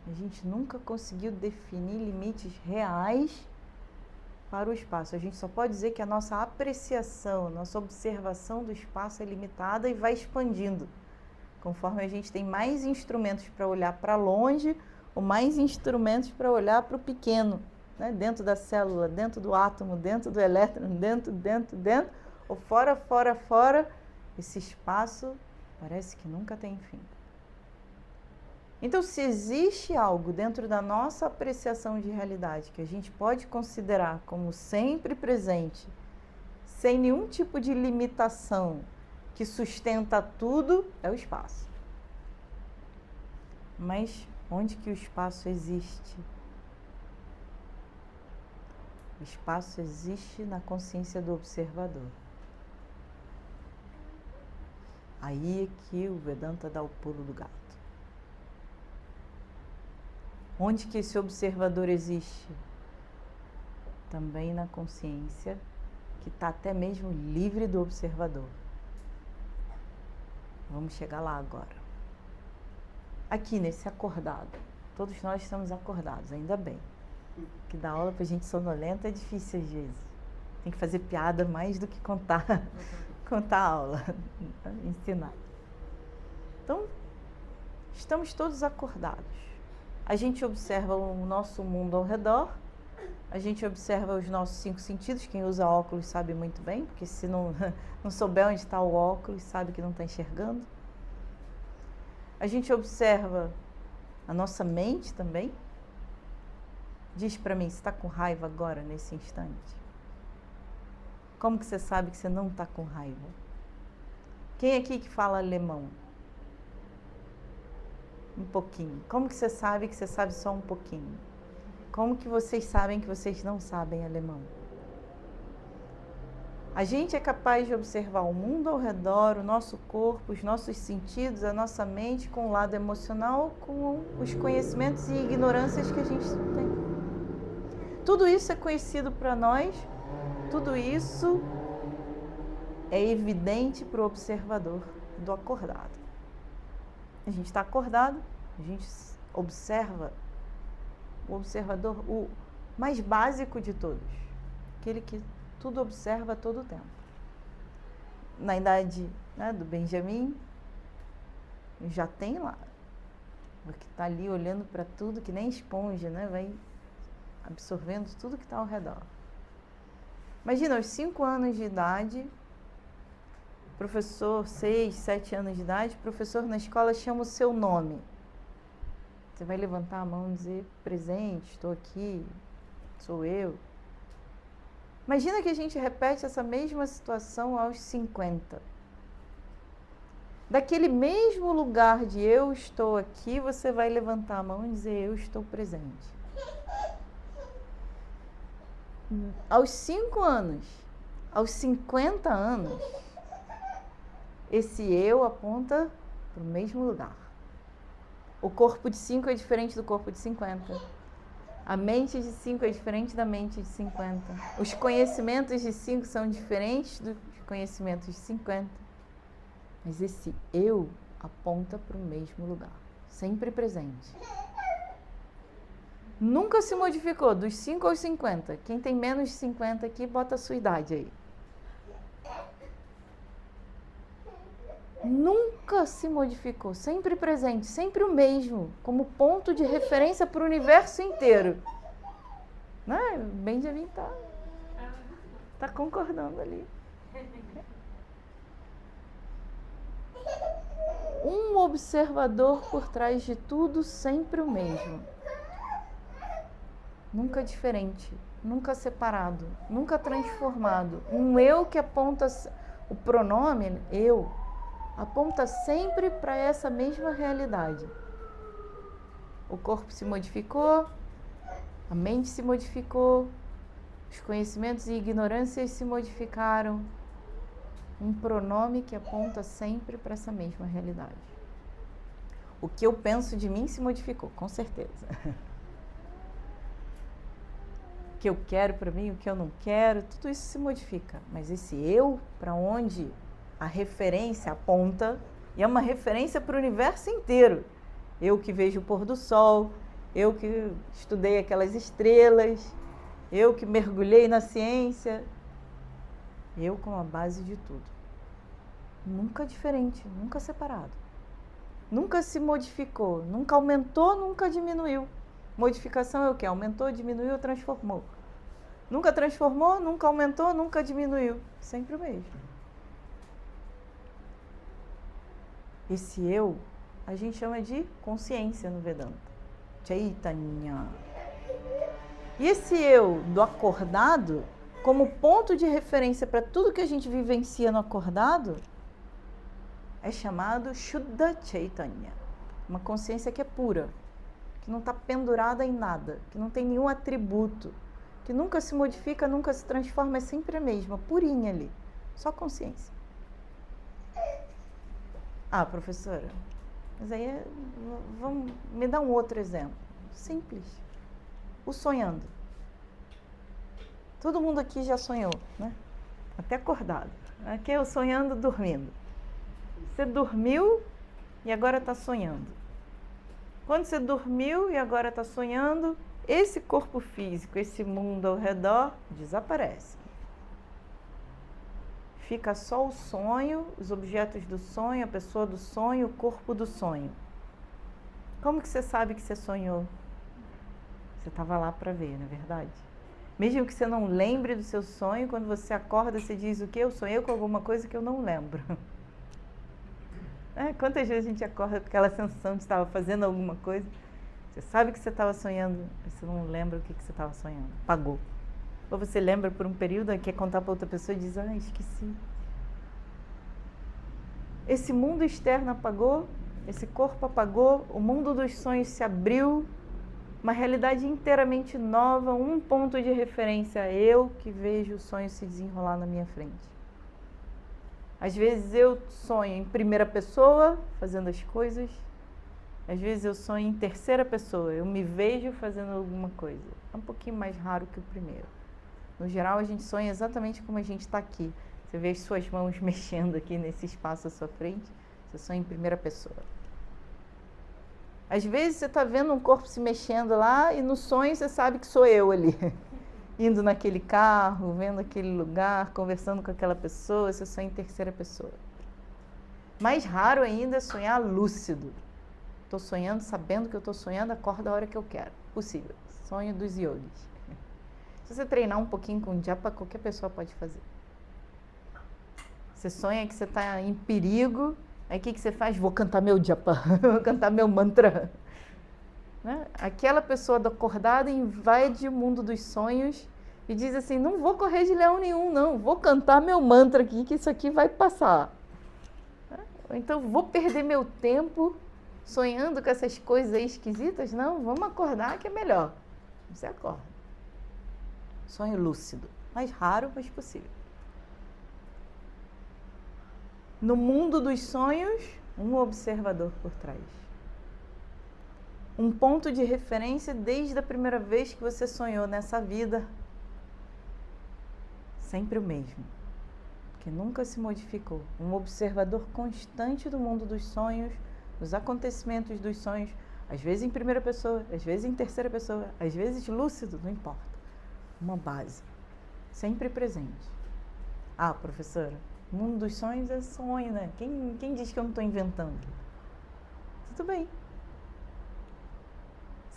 A gente nunca conseguiu definir limites reais para o espaço. A gente só pode dizer que a nossa apreciação, nossa observação do espaço é limitada e vai expandindo. Conforme a gente tem mais instrumentos para olhar para longe, ou mais instrumentos para olhar para o pequeno, né? Dentro da célula, dentro do átomo, dentro do elétron, dentro, ou fora, esse espaço parece que nunca tem fim. Então, se existe algo dentro da nossa apreciação de realidade que a gente pode considerar como sempre presente, sem nenhum tipo de limitação, que sustenta tudo, é o espaço. Mas onde que o espaço existe? O espaço existe na consciência do observador. Aí é que o Vedanta dá o pulo do gato. Onde que esse observador existe? Também na consciência que está até mesmo livre do observador. Vamos chegar lá agora. Aqui nesse acordado, todos nós estamos acordados, ainda bem. Que dar aula para gente sonolenta é difícil às vezes. Tem que fazer piada mais do que contar a aula, ensinar. Então, estamos todos acordados. A gente observa o nosso mundo ao redor, a gente observa os nossos 5 sentidos. Quem usa óculos sabe muito bem, porque se não souber onde está o óculos, sabe que não está enxergando. A gente observa a nossa mente também. Diz para mim, você está com raiva agora, nesse instante? Como que você sabe que você não está com raiva? Quem aqui que fala alemão? Um pouquinho. Como que você sabe que você sabe só um pouquinho? Como que vocês sabem que vocês não sabem alemão? A gente é capaz de observar o mundo ao redor, o nosso corpo, os nossos sentidos, a nossa mente, com o lado emocional, com os conhecimentos e ignorâncias que a gente tem. Tudo isso é conhecido para nós, tudo isso é evidente para o observador do acordado. A gente está acordado, a gente observa o observador, o mais básico de todos, aquele que tudo observa a todo tempo. Na idade, né, do Benjamin, já tem lá, porque está ali olhando para tudo, que nem esponja, né, vai absorvendo tudo que está ao redor. Imagina, aos 5 anos de idade, professor, 6, 7 anos de idade, professor na escola chama o seu nome. Você vai levantar a mão e dizer, presente, estou aqui, sou eu. Imagina que a gente repete essa mesma situação aos 50. Daquele mesmo lugar de eu estou aqui, você vai levantar a mão e dizer, eu estou presente. Aos 5 anos, aos 50 anos, esse eu aponta para o mesmo lugar. O corpo de 5 é diferente do corpo de 50. A mente de 5 é diferente da mente de 50. Os conhecimentos de 5 são diferentes dos conhecimentos de 50. Mas esse eu aponta para o mesmo lugar, sempre presente. Nunca se modificou, dos 5 aos 50. Quem tem menos de 50 aqui, bota a sua idade aí. Nunca se modificou, sempre presente, sempre o mesmo, como ponto de referência para o universo inteiro. Né? Benjamin tá concordando ali. Um observador por trás de tudo, sempre o mesmo. Nunca diferente, nunca separado, nunca transformado. Um eu que aponta O pronome eu aponta sempre para essa mesma realidade. O corpo se modificou, a mente se modificou, os conhecimentos e ignorâncias se modificaram. Um pronome que aponta sempre para essa mesma realidade. O que eu penso de mim se modificou, com certeza. O que eu quero para mim, o que eu não quero, tudo isso se modifica. Mas esse eu, para onde a referência aponta, e é uma referência para o universo inteiro. Eu que vejo o pôr do sol, eu que estudei aquelas estrelas, eu que mergulhei na ciência. Eu como a base de tudo. Nunca diferente, nunca separado. Nunca se modificou, nunca aumentou, nunca diminuiu. Modificação é o quê? Aumentou, diminuiu, transformou. Nunca transformou, nunca aumentou, nunca diminuiu. Sempre o mesmo. Esse eu, a gente chama de consciência no Vedanta. Chaitanya. E esse eu do acordado, como ponto de referência para tudo que a gente vivencia no acordado, é chamado Shuddha Chaitanya. Uma consciência que é pura, que não está pendurada em nada, que não tem nenhum atributo, que nunca se modifica, nunca se transforma, é sempre a mesma, purinha ali, só consciência. Ah, professora, mas aí vamos me dar um outro exemplo. Simples. O sonhando. Todo mundo aqui já sonhou, né? Até acordado. Aqui é o sonhando dormindo. Você dormiu e agora está sonhando. Quando você dormiu e agora está sonhando, esse corpo físico, esse mundo ao redor, desaparece. Fica só o sonho, os objetos do sonho, a pessoa do sonho, o corpo do sonho. Como que você sabe que você sonhou? Você estava lá para ver, não é verdade? Mesmo que você não lembre do seu sonho, quando você acorda, você diz o quê? Eu sonhei com alguma coisa que eu não lembro. Quantas vezes a gente acorda com aquela sensação de estava fazendo alguma coisa, você sabe que você estava sonhando, mas você não lembra o que você estava sonhando, apagou. Ou você lembra por um período e quer contar para outra pessoa e diz, esqueci. Esse mundo externo apagou, esse corpo apagou, o mundo dos sonhos se abriu, uma realidade inteiramente nova, um ponto de referência, eu que vejo o sonho se desenrolar na minha frente. Às vezes eu sonho em primeira pessoa, fazendo as coisas. Às vezes eu sonho em terceira pessoa, eu me vejo fazendo alguma coisa. É um pouquinho mais raro que o primeiro. No geral, a gente sonha exatamente como a gente está aqui. Você vê as suas mãos mexendo aqui nesse espaço à sua frente, você sonha em primeira pessoa. Às vezes você está vendo um corpo se mexendo lá e no sonho você sabe que sou eu ali. Indo naquele carro, vendo aquele lugar, conversando com aquela pessoa, você sonha em terceira pessoa. Mais raro ainda é sonhar lúcido. Estou sonhando, sabendo que eu estou sonhando, acordo a hora que eu quero. Possível. Sonho dos yogis. Se você treinar um pouquinho com japa, qualquer pessoa pode fazer. Você sonha que você está em perigo, aí o que você faz? Vou cantar meu japa, vou cantar meu mantra. Né? Aquela pessoa do acordado invade o mundo dos sonhos e diz assim, não vou correr de leão nenhum, não, vou cantar meu mantra aqui, que isso aqui vai passar. Ou então, vou perder meu tempo sonhando com essas coisas aí esquisitas? Não, vamos acordar que é melhor. Você acorda. Sonho lúcido, mais raro, mas possível. No mundo dos sonhos, um observador por trás. Um ponto de referência desde a primeira vez que você sonhou nessa vida. Sempre o mesmo, que nunca se modificou. Um observador constante do mundo dos sonhos, dos acontecimentos dos sonhos, às vezes em primeira pessoa, às vezes em terceira pessoa, às vezes lúcido, não importa. Uma base, sempre presente. Ah, professora, o mundo dos sonhos é sonho, né? Quem diz que eu não estou inventando? Tudo bem.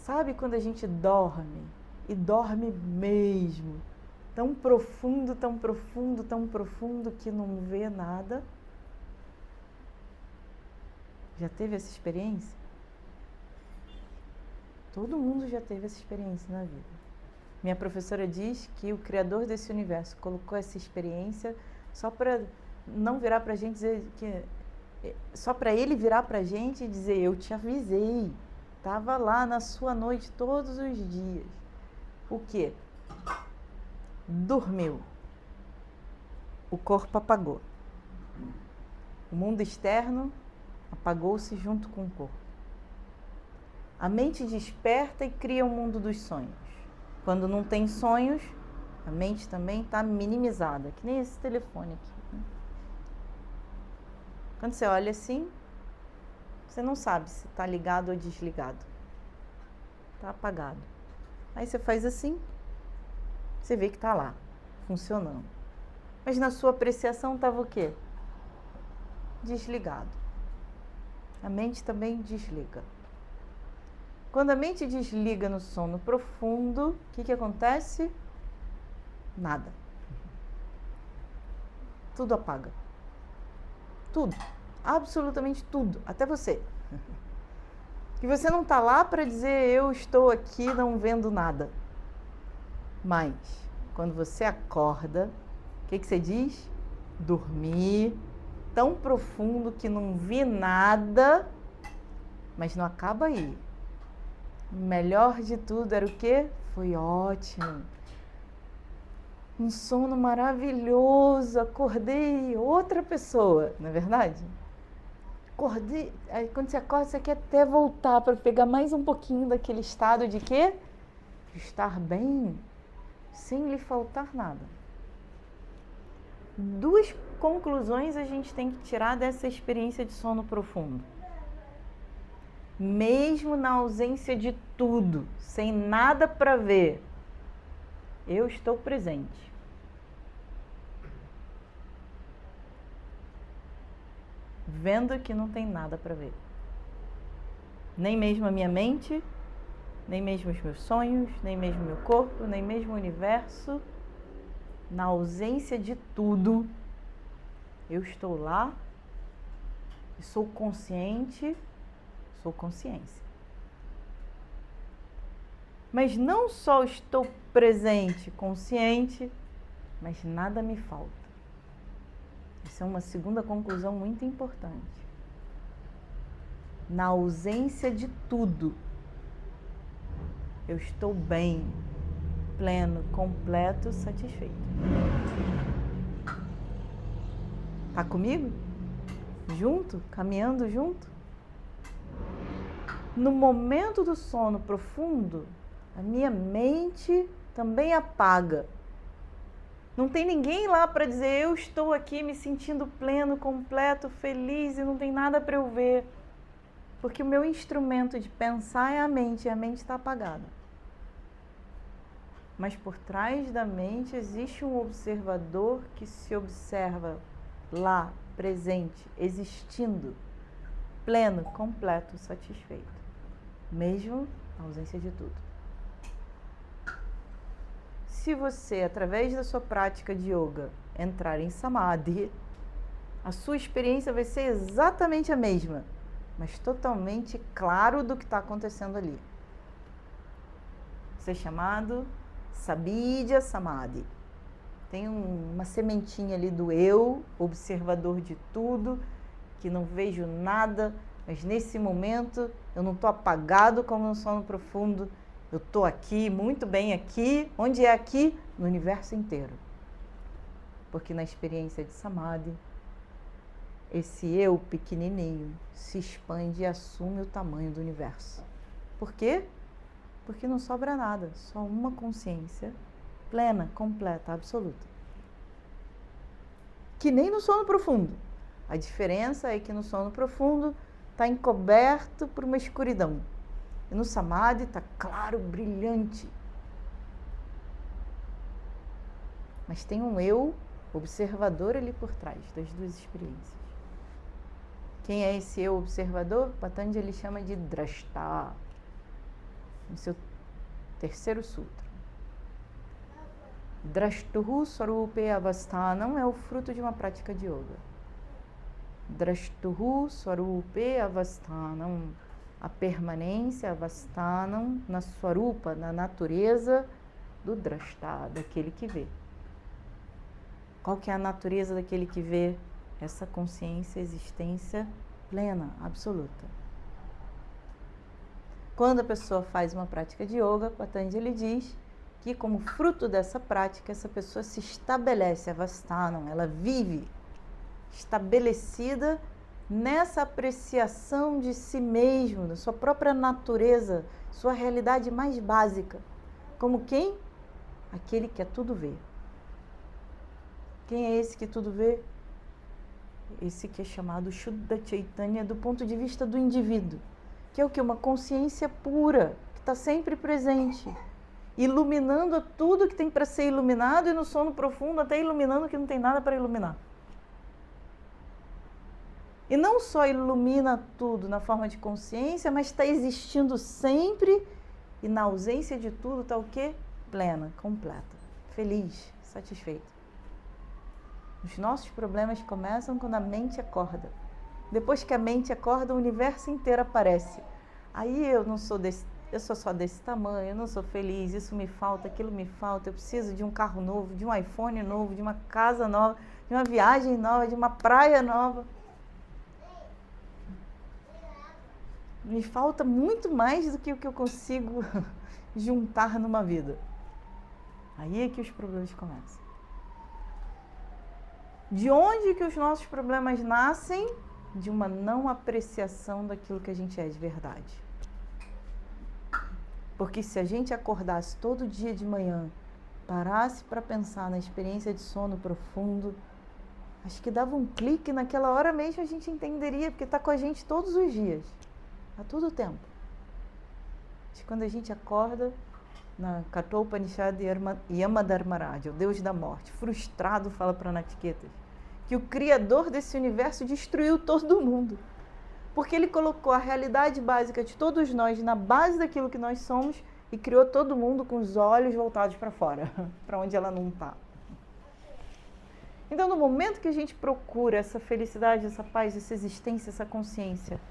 Sabe quando a gente dorme, e dorme mesmo, tão profundo, tão profundo, tão profundo que não vê nada? Já teve essa experiência? Todo mundo já teve essa experiência na vida. Minha professora diz que o Criador desse universo colocou essa experiência só para não virar pra gente dizer que... Só para ele virar pra gente e dizer, eu te avisei. Estava lá na sua noite todos os dias. O quê? Dormiu. O corpo apagou. O mundo externo apagou-se junto com o corpo. A mente desperta e cria o mundo dos sonhos. Quando não tem sonhos, a mente também está minimizada, que nem esse telefone aqui, né? Quando você olha assim, você não sabe se está ligado ou desligado. Está apagado. Aí você faz assim, você vê que está lá, funcionando. Mas na sua apreciação estava o quê? Desligado. A mente também desliga. Quando a mente desliga no sono profundo, o que acontece? Nada. Tudo apaga. Tudo. Absolutamente tudo. Até você. E você não está lá para dizer, eu estou aqui não vendo nada. Mas, quando você acorda, o que você diz? Dormi tão profundo que não vi nada, mas não acaba aí. O melhor de tudo era o quê? Foi ótimo. Um sono maravilhoso, acordei outra pessoa, não é verdade? Acordei, aí quando você acorda, você quer até voltar para pegar mais um pouquinho daquele estado de quê? De estar bem, sem lhe faltar nada. Duas conclusões a gente tem que tirar dessa experiência de sono profundo. Mesmo na ausência de tudo, sem nada para ver, eu estou presente. Vendo que não tem nada para ver. Nem mesmo a minha mente, nem mesmo os meus sonhos, nem mesmo meu corpo, nem mesmo o universo. Na ausência de tudo, eu estou lá e sou consciente, sou consciência. Mas não só estou presente, consciente, mas nada me falta. Essa é uma segunda conclusão muito importante. Na ausência de tudo, eu estou bem, pleno, completo, satisfeito. Tá comigo? Junto? Caminhando junto? No momento do sono profundo, a minha mente também apaga. Não tem ninguém lá para dizer, eu estou aqui me sentindo pleno, completo, feliz e não tem nada para eu ver. Porque o meu instrumento de pensar é a mente e a mente está apagada. Mas por trás da mente existe um observador que se observa lá, presente, existindo, pleno, completo, satisfeito. Mesmo na ausência de tudo. Se você, através da sua prática de yoga, entrar em samadhi, a sua experiência vai ser exatamente a mesma, mas totalmente claro do que está acontecendo ali. Isso é chamado Sabidya Samadhi. Tem uma sementinha ali do eu, observador de tudo, que não vejo nada, mas nesse momento eu não estou apagado como no sono profundo. Eu estou aqui, muito bem aqui. Onde é aqui? No universo inteiro. Porque na experiência de Samadhi, esse eu pequenininho se expande e assume o tamanho do universo. Por quê? Porque não sobra nada, só uma consciência plena, completa, absoluta. Que nem no sono profundo. A diferença é que no sono profundo está encoberto por uma escuridão. E no Samadhi está claro, brilhante. Mas tem um eu observador ali por trás das duas experiências. Quem é esse eu observador? Patanjali chama de Drashta, no seu terceiro sutra. Drashtuhu Swarupe Avasthanam é o fruto de uma prática de yoga. Drashtuhu Swarupe Avasthanam, a permanência, Avasthanam, na Swarupa, na natureza do Drashta, daquele que vê. Qual que é a natureza daquele que vê essa consciência, existência plena, absoluta? Quando a pessoa faz uma prática de yoga, Patanjali diz que como fruto dessa prática, essa pessoa se estabelece, avasthanam, ela vive estabelecida nessa apreciação de si mesmo, da sua própria natureza, sua realidade mais básica. Como quem? Aquele que a tudo vê. Quem é esse que tudo vê? Esse que é chamado Shuddha Chaitanya do ponto de vista do indivíduo, que é o que? Uma consciência pura, que está sempre presente, iluminando tudo que tem para ser iluminado e no sono profundo até iluminando o que não tem nada para iluminar. E não só ilumina tudo na forma de consciência, mas está existindo sempre e na ausência de tudo está o quê? Plena, completa, feliz, satisfeita. Os nossos problemas começam quando a mente acorda. Depois que a mente acorda, o universo inteiro aparece. Aí eu sou só desse tamanho, eu não sou feliz, isso me falta, aquilo me falta, eu preciso de um carro novo, de um iPhone novo, de uma casa nova, de uma viagem nova, de uma praia nova. Me falta muito mais do que o que eu consigo juntar numa vida. Aí é que os problemas começam. De onde que os nossos problemas nascem? De uma não apreciação daquilo que a gente é de verdade. Porque se a gente acordasse todo dia de manhã, parasse para pensar na experiência de sono profundo, acho que dava um clique naquela hora mesmo, a gente entenderia, porque está com a gente todos os dias, a todo tempo. Acho que quando a gente acorda, na Kathopanishad Yamadharmaraja, o Deus da morte, frustrado, fala para Natiketas, que o Criador desse universo destruiu todo mundo. Porque ele colocou a realidade básica de todos nós na base daquilo que nós somos e criou todo mundo com os olhos voltados para fora, para onde ela não está. Então, no momento que a gente procura essa felicidade, essa paz, essa existência, essa consciência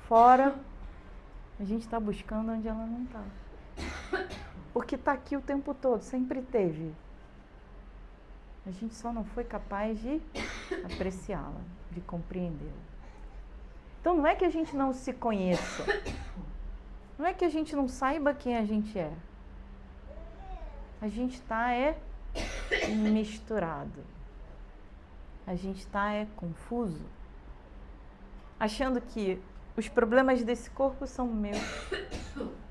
fora, a gente está buscando onde ela não está. Porque está aqui o tempo todo, sempre teve. A gente só não foi capaz de apreciá-la, de compreendê-la. Então não é que a gente não se conheça, não é que a gente não saiba quem a gente é. A gente está misturado. A gente está confuso, achando que os problemas desse corpo são meus.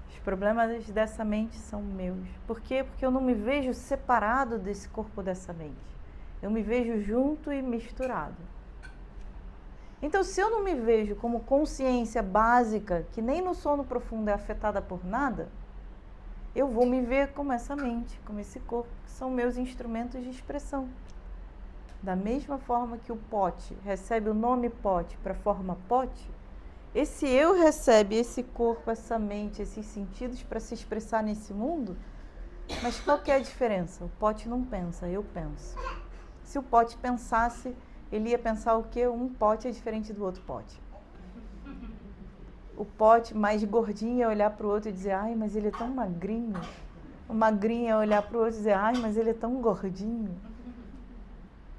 Os problemas dessa mente são meus. Por quê? Porque eu não me vejo separado desse corpo, dessa mente. Eu me vejo junto e misturado. Então, se eu não me vejo como consciência básica, que nem no sono profundo é afetada por nada, eu vou me ver como essa mente, como esse corpo, que são meus instrumentos de expressão. Da mesma forma que o pote recebe o nome pote para a forma pote, esse eu recebe esse corpo, essa mente, esses sentidos para se expressar nesse mundo, mas qual que é a diferença? O pote não pensa, eu penso. Se o pote pensasse, ele ia pensar o quê? Um pote é diferente do outro pote. O pote mais gordinho ia olhar para o outro e dizer, ai, mas ele é tão magrinho. O magrinho ia olhar para o outro e dizer, ai, mas ele é tão gordinho.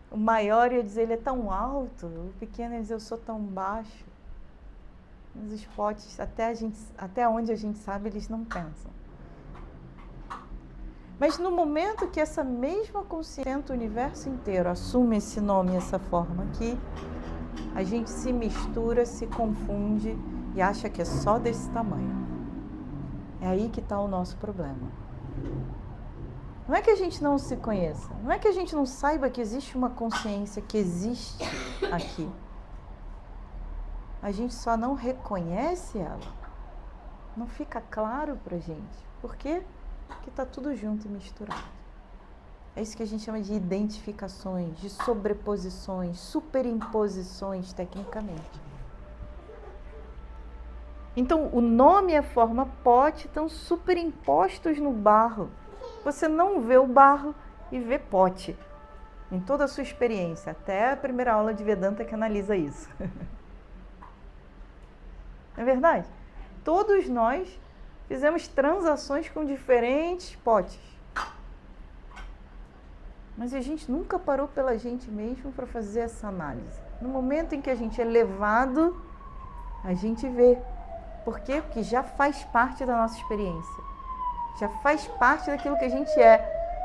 O maior ia dizer, ele é tão alto. O pequeno ia dizer, eu sou tão baixo. Mas os potes, até onde a gente sabe, eles não pensam. Mas no momento que essa mesma consciência, o universo inteiro assume esse nome, essa forma aqui, a gente se mistura, se confunde e acha que é só desse tamanho. É aí que está o nosso problema. Não é que a gente não se conheça, não é que a gente não saiba que existe uma consciência que existe aqui. A gente só não reconhece ela. Não fica claro pra gente. Por quê? Porque está tudo junto e misturado. É isso que a gente chama de identificações, de sobreposições, superimposições, tecnicamente. Então, o nome e a forma pote estão superimpostos no barro. Você não vê o barro e vê pote. Em toda a sua experiência. Até a primeira aula de Vedanta que analisa isso. Não é verdade? Todos nós fizemos transações com diferentes potes. Mas a gente nunca parou pela gente mesmo para fazer essa análise. No momento em que a gente é levado, a gente vê. Por quê? Porque já faz parte da nossa experiência. Já faz parte daquilo que a gente é.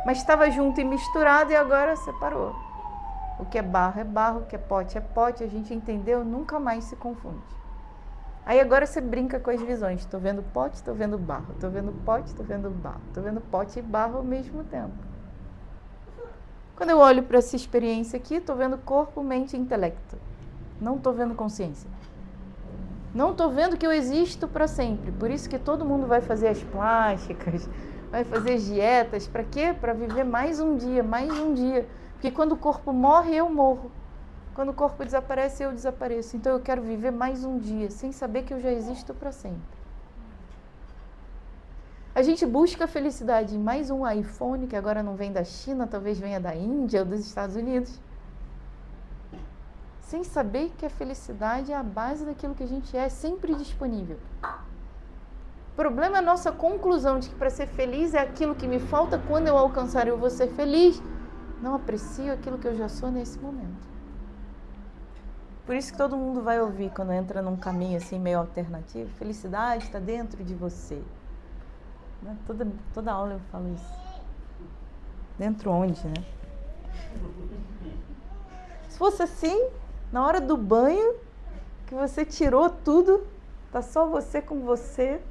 Mas estava junto e misturado e agora separou. O que é barro, o que é pote, a gente entendeu, nunca mais se confunde. Aí agora você brinca com as visões. Estou vendo pote, estou vendo barro. Estou vendo pote, estou vendo barro. Estou vendo pote e barro ao mesmo tempo. Quando eu olho para essa experiência aqui, estou vendo corpo, mente e intelecto. Não estou vendo consciência. Não estou vendo que eu existo para sempre. Por isso que todo mundo vai fazer as plásticas, vai fazer dietas. Para quê? Para viver mais um dia, mais um dia. Porque quando o corpo morre, eu morro. Quando o corpo desaparece, eu desapareço. Então eu quero viver mais um dia, sem saber que eu já existo para sempre. A gente busca a felicidade em mais um iPhone, que agora não vem da China, talvez venha da Índia ou dos Estados Unidos. Sem saber que a felicidade é a base daquilo que a gente é, sempre disponível. O problema é a nossa conclusão de que para ser feliz é aquilo que me falta, quando eu alcançar eu vou ser feliz. Não aprecio aquilo que eu já sou nesse momento. Por isso que todo mundo vai ouvir quando entra num caminho assim meio alternativo, felicidade está dentro de você. Toda aula eu falo isso. Dentro onde, né? Se fosse assim, na hora do banho, que você tirou tudo, tá só você com você.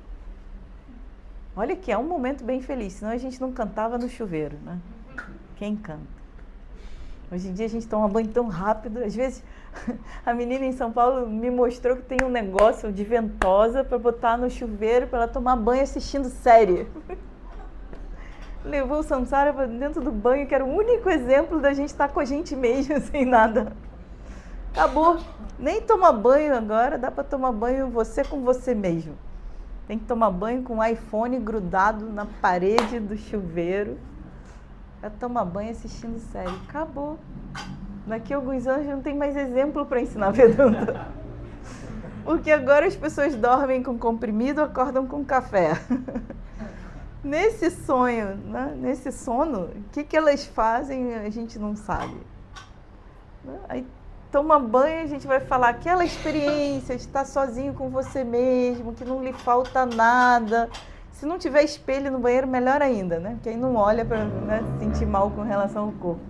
Olha que é um momento bem feliz, senão a gente não cantava no chuveiro, né? Quem canta? Hoje em dia a gente toma banho tão rápido. Às vezes a menina em São Paulo me mostrou que tem um negócio de ventosa para botar no chuveiro para ela tomar banho assistindo série. Levou o Samsara para dentro do banho, que era o único exemplo da gente estar com a gente mesmo, sem nada. Acabou. Nem tomar banho agora, dá para tomar banho você com você mesmo. Tem que tomar banho com o iPhone grudado na parede do chuveiro. Para tomar banho assistindo série. Acabou. Daqui a alguns anos não tem mais exemplo para ensinar Vedanta. Porque agora as pessoas dormem com comprimido, acordam com café. Nesse sonho, né? Nesse sono, o que elas fazem a gente não sabe. Aí toma banho, a gente vai falar aquela experiência de estar sozinho com você mesmo, que não lhe falta nada. Se não tiver espelho no banheiro, melhor ainda, né? Porque aí não olha para, né, se sentir mal com relação ao corpo.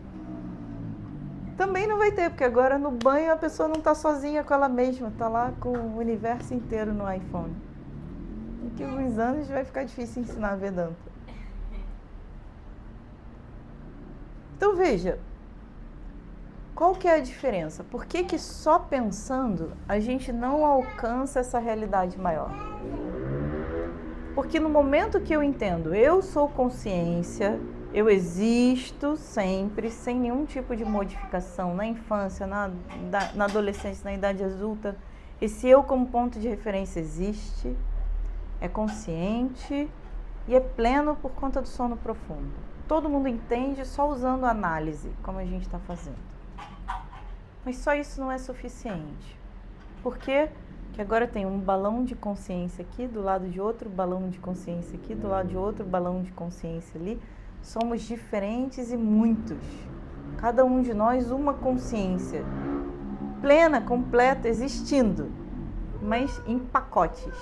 Também não vai ter, porque agora no banho a pessoa não está sozinha com ela mesma, está lá com o universo inteiro no iPhone. Daqui a alguns anos vai ficar difícil ensinar Vedanta. Então veja, qual que é a diferença? Por que só pensando a gente não alcança essa realidade maior? Porque no momento que eu entendo, eu sou consciência, eu existo sempre, sem nenhum tipo de modificação, na infância, na adolescência, na idade adulta, esse eu como ponto de referência existe, é consciente e é pleno por conta do sono profundo. Todo mundo entende só usando análise, como a gente está fazendo. Mas só isso não é suficiente. Por quê? Que agora tem um balão de consciência aqui, do lado de outro balão de consciência aqui, do lado de outro balão de consciência ali. Somos diferentes e muitos. Cada um de nós uma consciência plena, completa, existindo, mas em pacotes.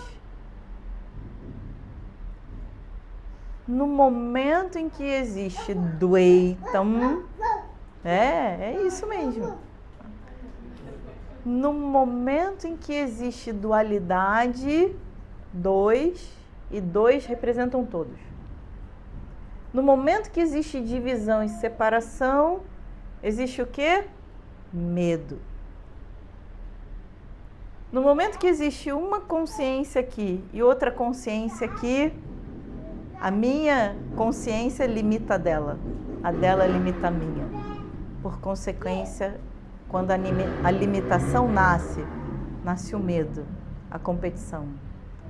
No momento em que existe Dvaitam, é isso mesmo. No momento em que existe dualidade, dois, e dois representam todos. No momento que existe divisão e separação, existe o quê? Medo. No momento que existe uma consciência aqui e outra consciência aqui, a minha consciência limita a dela limita a minha. Por consequência, quando a limitação nasce o medo, a competição,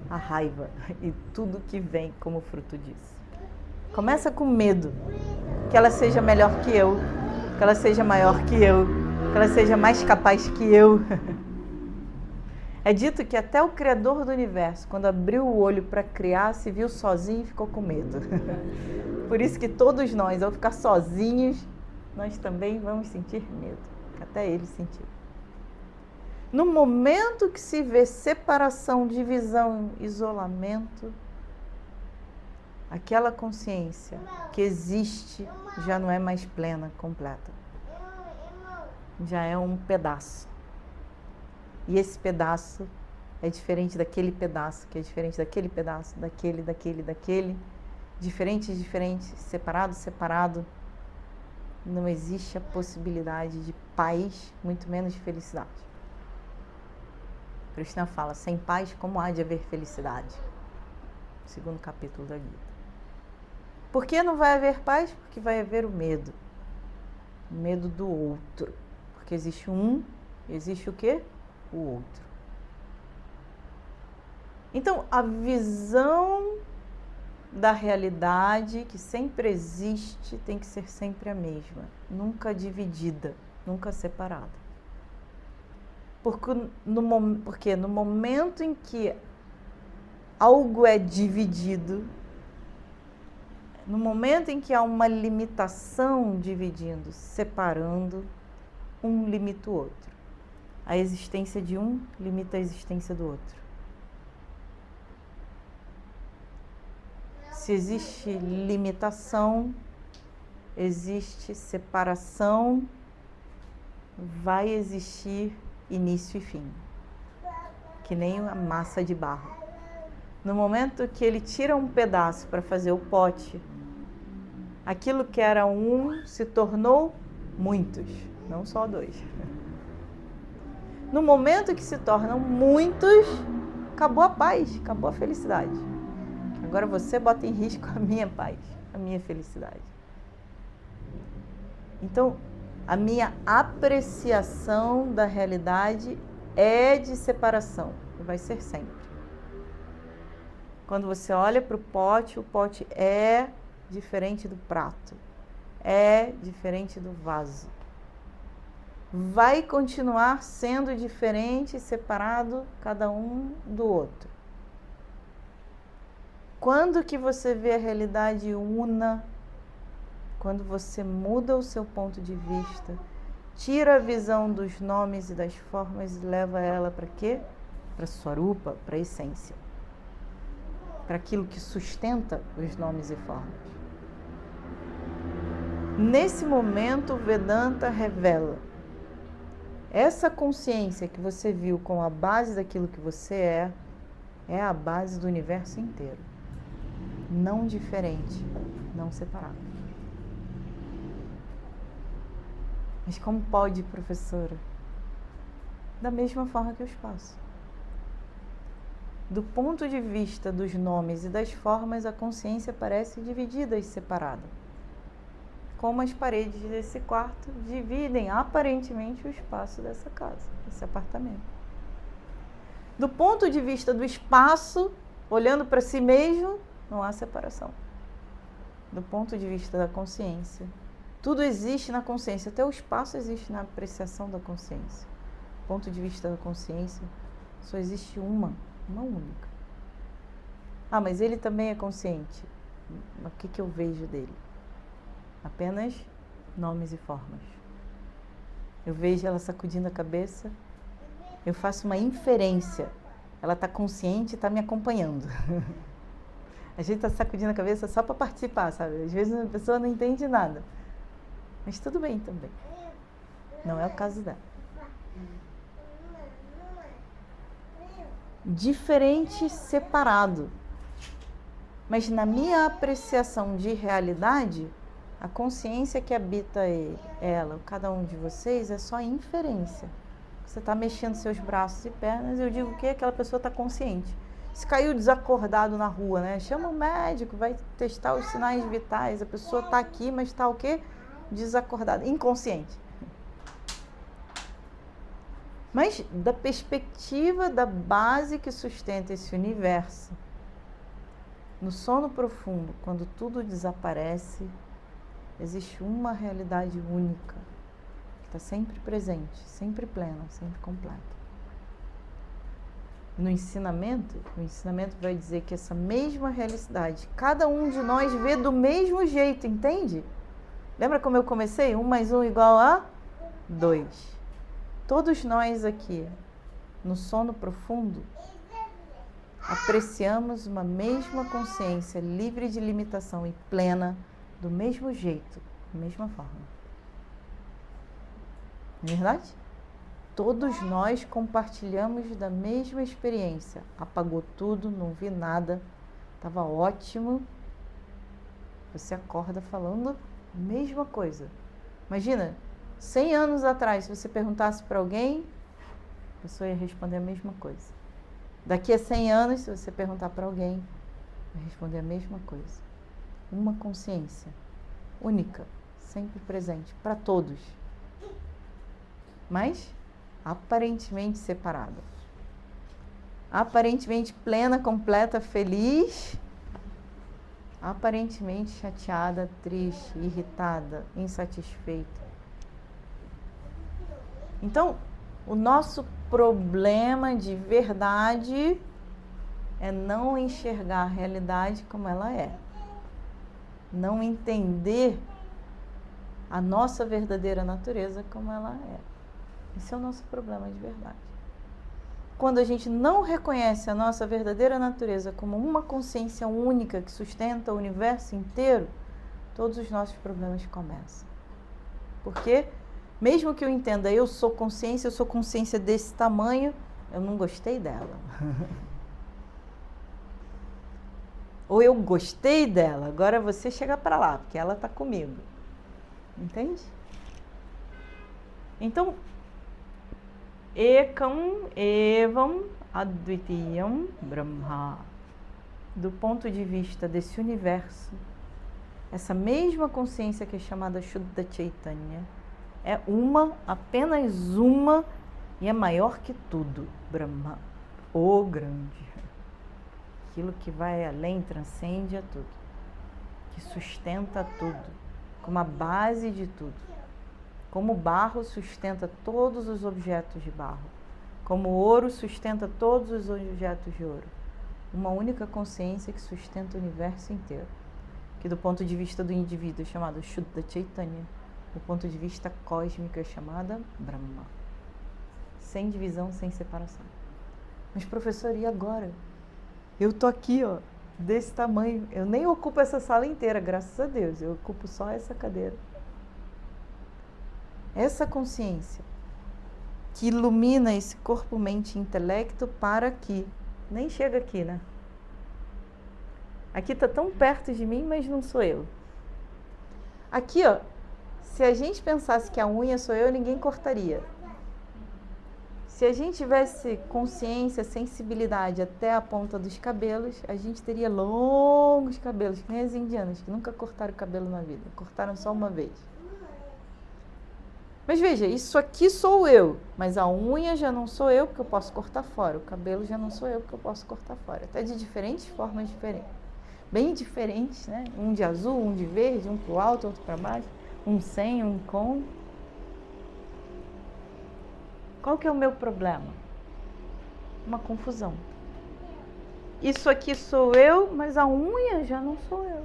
a raiva e tudo que vem como fruto disso. Começa com medo, que ela seja melhor que eu, que ela seja maior que eu, que ela seja mais capaz que eu. É dito que até o Criador do Universo, quando abriu o olho para criar, se viu sozinho e ficou com medo. Por isso que todos nós, ao ficar sozinhos, nós também vamos sentir medo. Até ele sentiu. No momento que se vê separação, divisão, isolamento, aquela consciência que existe já não é mais plena, completa. Já é um pedaço. E esse pedaço é diferente daquele pedaço, que é diferente daquele pedaço, daquele, diferente, separado. Não existe a possibilidade de paz, muito menos de felicidade. Krishna fala, sem paz, como há de haver felicidade? Segundo capítulo da Gita. Por que não vai haver paz? Porque vai haver o medo. O medo do outro. Porque existe um, existe o quê? O outro. Então, a visão da realidade que sempre existe tem que ser sempre a mesma. Nunca dividida, nunca separada. Porque no momento em que algo é dividido, no momento em que há uma limitação dividindo, separando, um limita o outro. A existência de um limita a existência do outro. Se existe limitação, existe separação, vai existir início e fim, que nem a massa de barro. No momento que ele tira um pedaço para fazer o pote, aquilo que era um se tornou muitos, não só dois. No momento que se tornam muitos, acabou a paz, acabou a felicidade. Agora você bota em risco a minha paz, a minha felicidade. Então, a minha apreciação da realidade é de separação, vai ser sempre. Quando você olha para o pote é diferente do prato, é diferente do vaso. Vai continuar sendo diferente, separado cada um do outro. Quando que você vê a realidade una? Quando você muda o seu ponto de vista, tira a visão dos nomes e das formas e leva ela para quê? Para Swarupa, para a essência. Para aquilo que sustenta os nomes e formas. Nesse momento, o Vedanta revela essa consciência que você viu como a base daquilo que você é a base do universo inteiro. Não diferente, não separado. Mas como pode, professora? Da mesma forma que o espaço. Do ponto de vista dos nomes e das formas, a consciência parece dividida e separada. Como as paredes desse quarto dividem aparentemente o espaço dessa casa, desse apartamento. Do ponto de vista do espaço, olhando para si mesmo, não há separação. Do ponto de vista da consciência, tudo existe na consciência, até o espaço existe na apreciação da consciência. Do ponto de vista da consciência, só existe uma única. Ah, mas ele também é consciente. O que eu vejo dele? Apenas nomes e formas. Eu vejo ela sacudindo a cabeça, eu faço uma inferência. Ela está consciente e está me acompanhando. A gente está sacudindo a cabeça só para participar, sabe? Às vezes a pessoa não entende nada. Mas tudo bem também. Não é o caso dela. Diferente, separado. Mas na minha apreciação de realidade, a consciência que habita ela, cada um de vocês, é só inferência. Você está mexendo seus braços e pernas, eu digo que aquela pessoa está consciente. Se caiu desacordado na rua, né? Chama o médico, vai testar os sinais vitais. A pessoa está aqui, mas está o quê? Desacordada, inconsciente. Mas da perspectiva da base que sustenta esse universo, no sono profundo, quando tudo desaparece, existe uma realidade única, que está sempre presente, sempre plena, sempre completa. No ensinamento, o ensinamento vai dizer que essa mesma realidade, cada um de nós vê do mesmo jeito, entende? Lembra como eu comecei? 1 mais 1 igual a 2. Todos nós aqui, no sono profundo, apreciamos uma mesma consciência livre de limitação e plena, do mesmo jeito, da mesma forma. Não é verdade? Todos nós compartilhamos da mesma experiência. Apagou tudo, não vi nada, estava ótimo. Você acorda falando a mesma coisa. Imagina, 100 anos atrás, se você perguntasse para alguém, a pessoa ia responder a mesma coisa. Daqui a 100 anos, se você perguntar para alguém, vai responder a mesma coisa. Uma consciência única, sempre presente, para todos. Mas aparentemente separada. Aparentemente plena, completa, feliz. Aparentemente chateada, triste, irritada, insatisfeita. Então, o nosso problema de verdade é não enxergar a realidade como ela é. Não entender a nossa verdadeira natureza como ela é. Esse é o nosso problema de verdade. Quando a gente não reconhece a nossa verdadeira natureza como uma consciência única que sustenta o universo inteiro, todos os nossos problemas começam. Porque mesmo que eu entenda, eu sou consciência desse tamanho, eu não gostei dela. Ou eu gostei dela, agora você chega para lá, porque ela está comigo. Entende? Então, Ekam Evam Advitiyam Brahma. Do ponto de vista desse universo, essa mesma consciência que é chamada Shuddha Chaitanya, é uma, apenas uma, e é maior que tudo. Brahma, o grande. Aquilo que vai além, transcende a tudo. Que sustenta tudo. Como a base de tudo. Como o barro sustenta todos os objetos de barro. Como o ouro sustenta todos os objetos de ouro. Uma única consciência que sustenta o universo inteiro. Que do ponto de vista do indivíduo é chamado Shuddha Chaitanya. Do ponto de vista cósmico é chamada Brahma. Sem divisão, sem separação. Mas professor, e agora? Eu tô aqui, ó, desse tamanho. Eu nem ocupo essa sala inteira, graças a Deus. Eu ocupo só essa cadeira. Essa consciência que ilumina esse corpo, mente e intelecto para que nem chega aqui, né? Aqui tá tão perto de mim, mas não sou eu. Aqui, ó, se a gente pensasse que a unha sou eu, ninguém cortaria. Se a gente tivesse consciência, sensibilidade até a ponta dos cabelos, a gente teria longos cabelos, que nem as indianas, que nunca cortaram cabelo na vida, cortaram só uma vez. Mas veja, isso aqui sou eu, mas a unha já não sou eu, porque eu posso cortar fora. O cabelo já não sou eu, porque eu posso cortar fora. Até de diferentes formas diferentes. Bem diferentes, né? Um de azul, um de verde, um para o alto, outro para baixo. Um sem, um com. Qual que é o meu problema? Uma confusão. Isso aqui sou eu, mas a unha já não sou eu.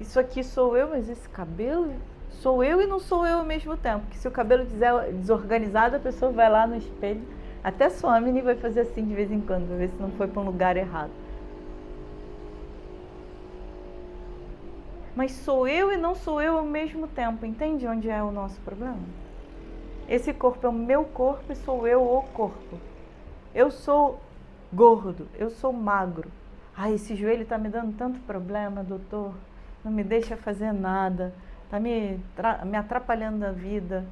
Isso aqui sou eu, mas esse cabelo sou eu e não sou eu ao mesmo tempo. Porque se o cabelo estiver desorganizado, a pessoa vai lá no espelho, até some e vai fazer assim de vez em quando, para ver se não foi para um lugar errado. Mas sou eu e não sou eu ao mesmo tempo. Entende onde é o nosso problema? Esse corpo é o meu corpo e sou eu o corpo. Eu sou gordo, eu sou magro. Ai, esse joelho está me dando tanto problema, doutor. Não me deixa fazer nada. Está me atrapalhando da vida.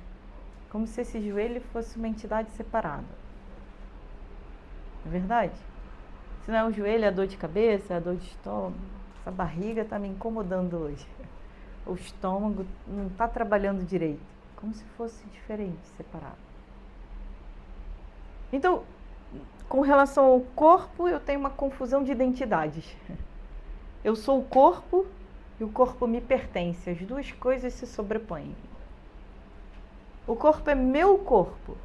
Como se esse joelho fosse uma entidade separada. É verdade? Se não é o joelho, é a dor de cabeça, é a dor de estômago. Essa barriga está me incomodando hoje. O estômago não está trabalhando direito. Como se fosse diferente, separado. Então, com relação ao corpo, eu tenho uma confusão de identidades. Eu sou o corpo e o corpo me pertence. As duas coisas se sobrepõem. O corpo é meu corpo,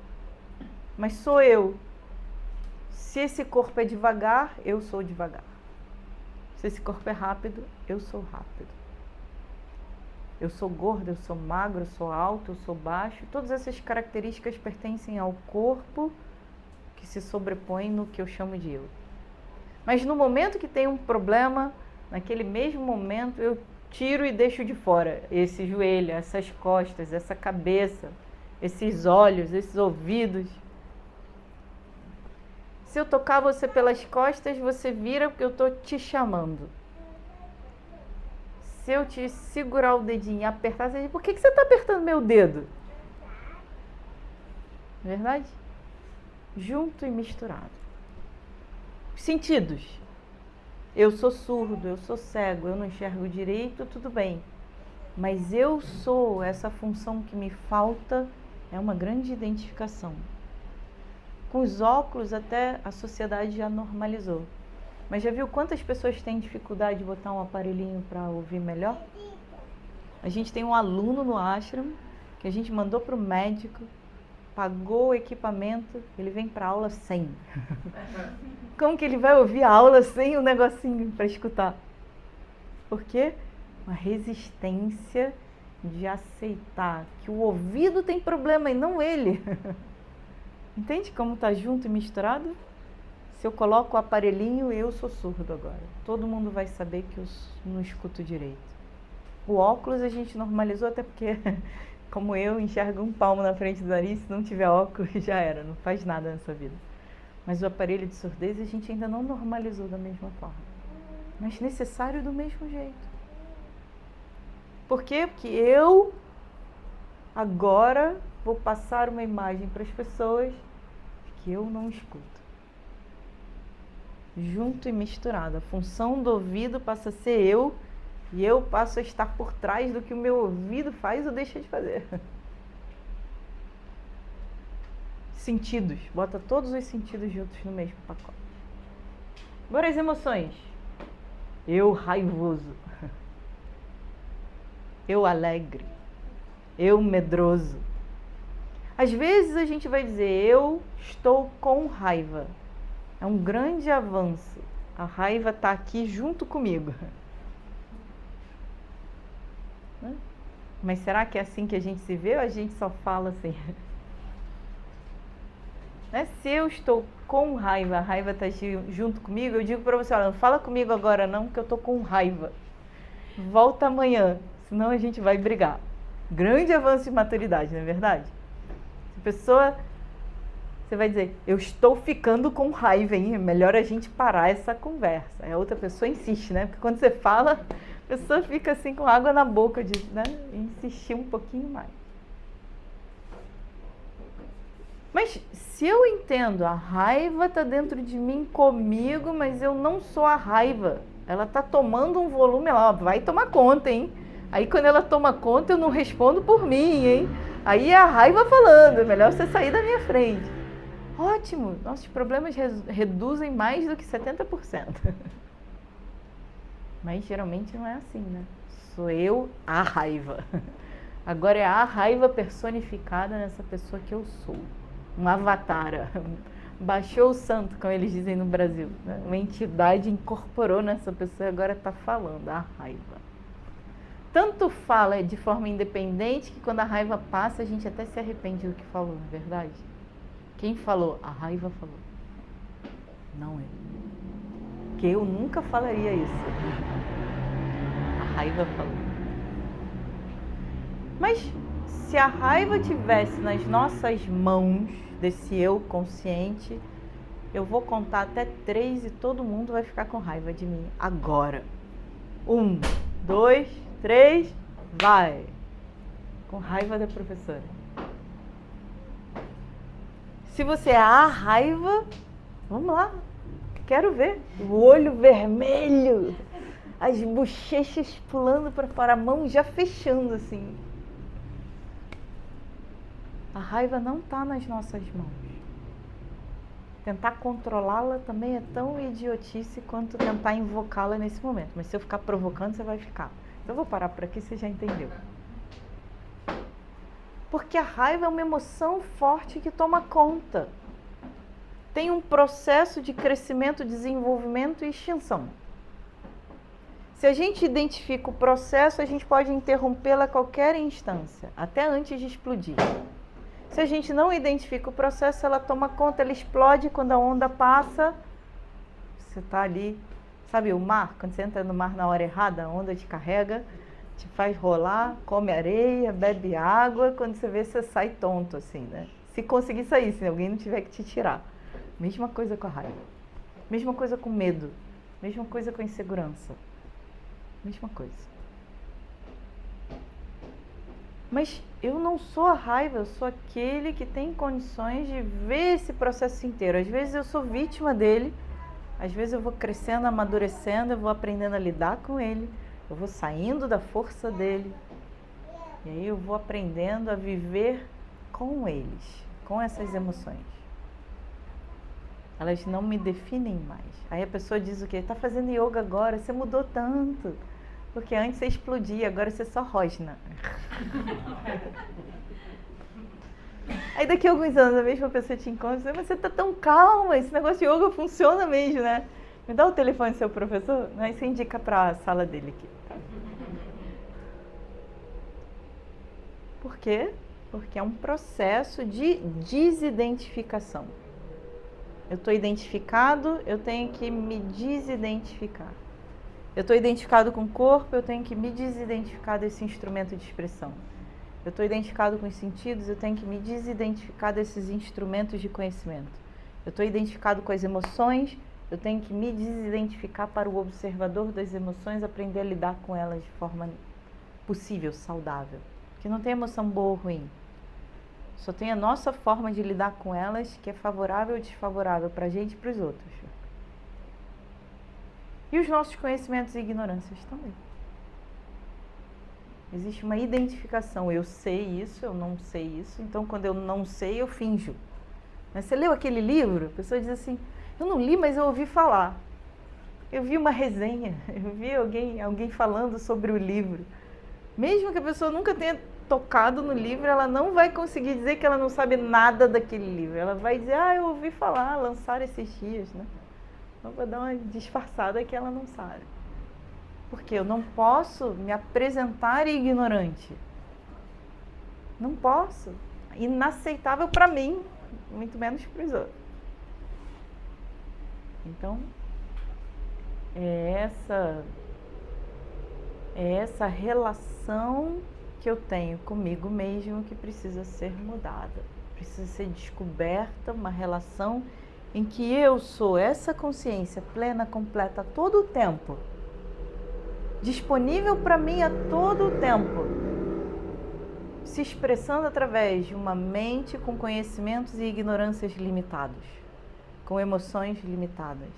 mas sou eu. Se esse corpo é devagar, eu sou devagar. Se esse corpo é rápido, eu sou rápido. Eu sou gordo, eu sou magro, eu sou alto, eu sou baixo. Todas essas características pertencem ao corpo que se sobrepõe no que eu chamo de eu. Mas no momento que tem um problema, naquele mesmo momento eu tiro e deixo de fora esse joelho, essas costas, essa cabeça, esses olhos, esses ouvidos. Se eu tocar você pelas costas, você vira porque eu estou te chamando. Se eu te segurar o dedinho e apertar, você diz, por que você está apertando meu dedo? Verdade? Junto e misturado. Sentidos. Eu sou surdo, eu sou cego, eu não enxergo direito, tudo bem. Mas eu sou, essa função que me falta é uma grande identificação. Com os óculos até a sociedade já normalizou. Mas já viu quantas pessoas têm dificuldade de botar um aparelhinho para ouvir melhor? A gente tem um aluno no ashram que a gente mandou para o médico, pagou o equipamento, ele vem para a aula sem. Como que ele vai ouvir a aula sem o negocinho para escutar? Por quê? Uma resistência de aceitar que o ouvido tem problema e não ele. Entende como está junto e misturado? Se eu coloco o aparelhinho, eu sou surdo agora. Todo mundo vai saber que eu não escuto direito. O óculos a gente normalizou até porque, como eu, enxergo um palmo na frente do nariz, se não tiver óculos já era, não faz nada nessa vida. Mas o aparelho de surdez a gente ainda não normalizou da mesma forma. Mas necessário do mesmo jeito. Por quê? Porque eu agora vou passar uma imagem para as pessoas que eu não escuto. Junto e misturado. A função do ouvido passa a ser eu e eu passo a estar por trás do que o meu ouvido faz ou deixa de fazer. Sentidos. Bota todos os sentidos juntos no mesmo pacote. Agora as emoções. Eu raivoso. Eu alegre. Eu medroso. Às vezes a gente vai dizer, eu estou com raiva. É um grande avanço. A raiva está aqui junto comigo. Mas será que é assim que a gente se vê ou a gente só fala assim? Se eu estou com raiva, a raiva está junto comigo, eu digo para você, olha, não fala comigo agora não, porque eu estou com raiva. Volta amanhã, senão a gente vai brigar. Grande avanço de maturidade, não é verdade? A pessoa... Você vai dizer, eu estou ficando com raiva, hein? É melhor a gente parar essa conversa. A outra pessoa insiste, né? Porque quando você fala, a pessoa fica assim com água na boca, de, né? Insistir um pouquinho mais. Mas se eu entendo, a raiva está dentro de mim, comigo, mas eu não sou a raiva. Ela está tomando um volume, ela vai tomar conta, hein? Aí quando ela toma conta, eu não respondo por mim, hein? Aí é a raiva falando, é melhor você sair da minha frente. Ótimo, nossos problemas reduzem mais do que 70%. Mas geralmente não é assim, né? Sou eu a raiva. Agora é a raiva personificada nessa pessoa que eu sou. Um avatar. Baixou o santo, como eles dizem no Brasil. Né? Uma entidade incorporou nessa pessoa e agora está falando, a raiva. Tanto fala de forma independente que quando a raiva passa a gente até se arrepende do que falou, não é verdade? Quem falou? A raiva falou. Não é. Porque eu nunca falaria isso. A raiva falou. Mas se a raiva tivesse nas nossas mãos, desse eu consciente, eu vou contar até 3 e todo mundo vai ficar com raiva de mim. Agora. 1, 2, 3, vai! Com raiva da professora. Se você é a raiva, vamos lá, quero ver. O olho vermelho, as bochechas pulando para fora, a mão já fechando assim. A raiva não está nas nossas mãos. Tentar controlá-la também é tão idiotice quanto tentar invocá-la nesse momento. Mas se eu ficar provocando, você vai ficar. Então eu vou parar por aqui, você já entendeu. Porque a raiva é uma emoção forte que toma conta. Tem um processo de crescimento, desenvolvimento e extinção. Se a gente identifica o processo, a gente pode interrompê-lo a qualquer instância, até antes de explodir. Se a gente não identifica o processo, ela toma conta, ela explode quando a onda passa. Você está ali, sabe o mar? Quando você entra no mar na hora errada, a onda te carrega, te faz rolar, come areia, bebe água. Quando você vê, você sai tonto, assim, né? Se conseguir sair, se alguém não tiver que te tirar. Mesma coisa com a raiva. Mesma coisa com medo. Mesma coisa com a insegurança. Mesma coisa. Mas eu não sou a raiva, eu sou aquele que tem condições de ver esse processo inteiro. Às vezes eu sou vítima dele, às vezes eu vou crescendo, amadurecendo, eu vou aprendendo a lidar com ele, eu vou saindo da força dele. E aí eu vou aprendendo a viver com eles, com essas emoções. Elas não me definem mais. Aí a pessoa diz o quê? Está fazendo yoga agora, você mudou tanto. Porque antes você explodia, agora você só rosna. Aí daqui a alguns anos a mesma pessoa te encontra e diz, mas você está tão calma, esse negócio de yoga funciona mesmo, né? Me dá o telefone do seu professor, aí você indica para a sala dele aqui. Por quê? Porque é um processo de desidentificação. Eu estou identificado, eu tenho que me desidentificar. Eu estou identificado com o corpo, eu tenho que me desidentificar desse instrumento de expressão. Eu estou identificado com os sentidos, eu tenho que me desidentificar desses instrumentos de conhecimento. Eu estou identificado com as emoções, eu tenho que me desidentificar para o observador das emoções, aprender a lidar com elas de forma possível, saudável. Porque não tem emoção boa ou ruim. Só tem a nossa forma de lidar com elas, que é favorável ou desfavorável para a gente e para os outros. E os nossos conhecimentos e ignorâncias também. Existe uma identificação. Eu sei isso, eu não sei isso. Então, quando eu não sei, eu finjo. Mas você leu aquele livro? A pessoa diz assim, eu não li, mas eu ouvi falar. Eu vi uma resenha, eu vi alguém falando sobre o livro. Mesmo que a pessoa nunca tenha tocado no livro, ela não vai conseguir dizer que ela não sabe nada daquele livro. Ela vai dizer, eu ouvi falar, lançaram esses dias, né? Então, vou dar uma disfarçada que ela não sabe. Porque eu não posso me apresentar ignorante. Não posso. Inaceitável para mim, muito menos para os outros. Então, é essa relação que eu tenho comigo mesmo que precisa ser mudada. Precisa ser descoberta, uma relação em que eu sou essa consciência plena, completa, a todo o tempo, disponível para mim a todo o tempo, se expressando através de uma mente com conhecimentos e ignorâncias limitados, com emoções limitadas,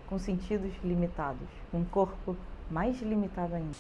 com sentidos limitados, com um corpo mais limitado ainda.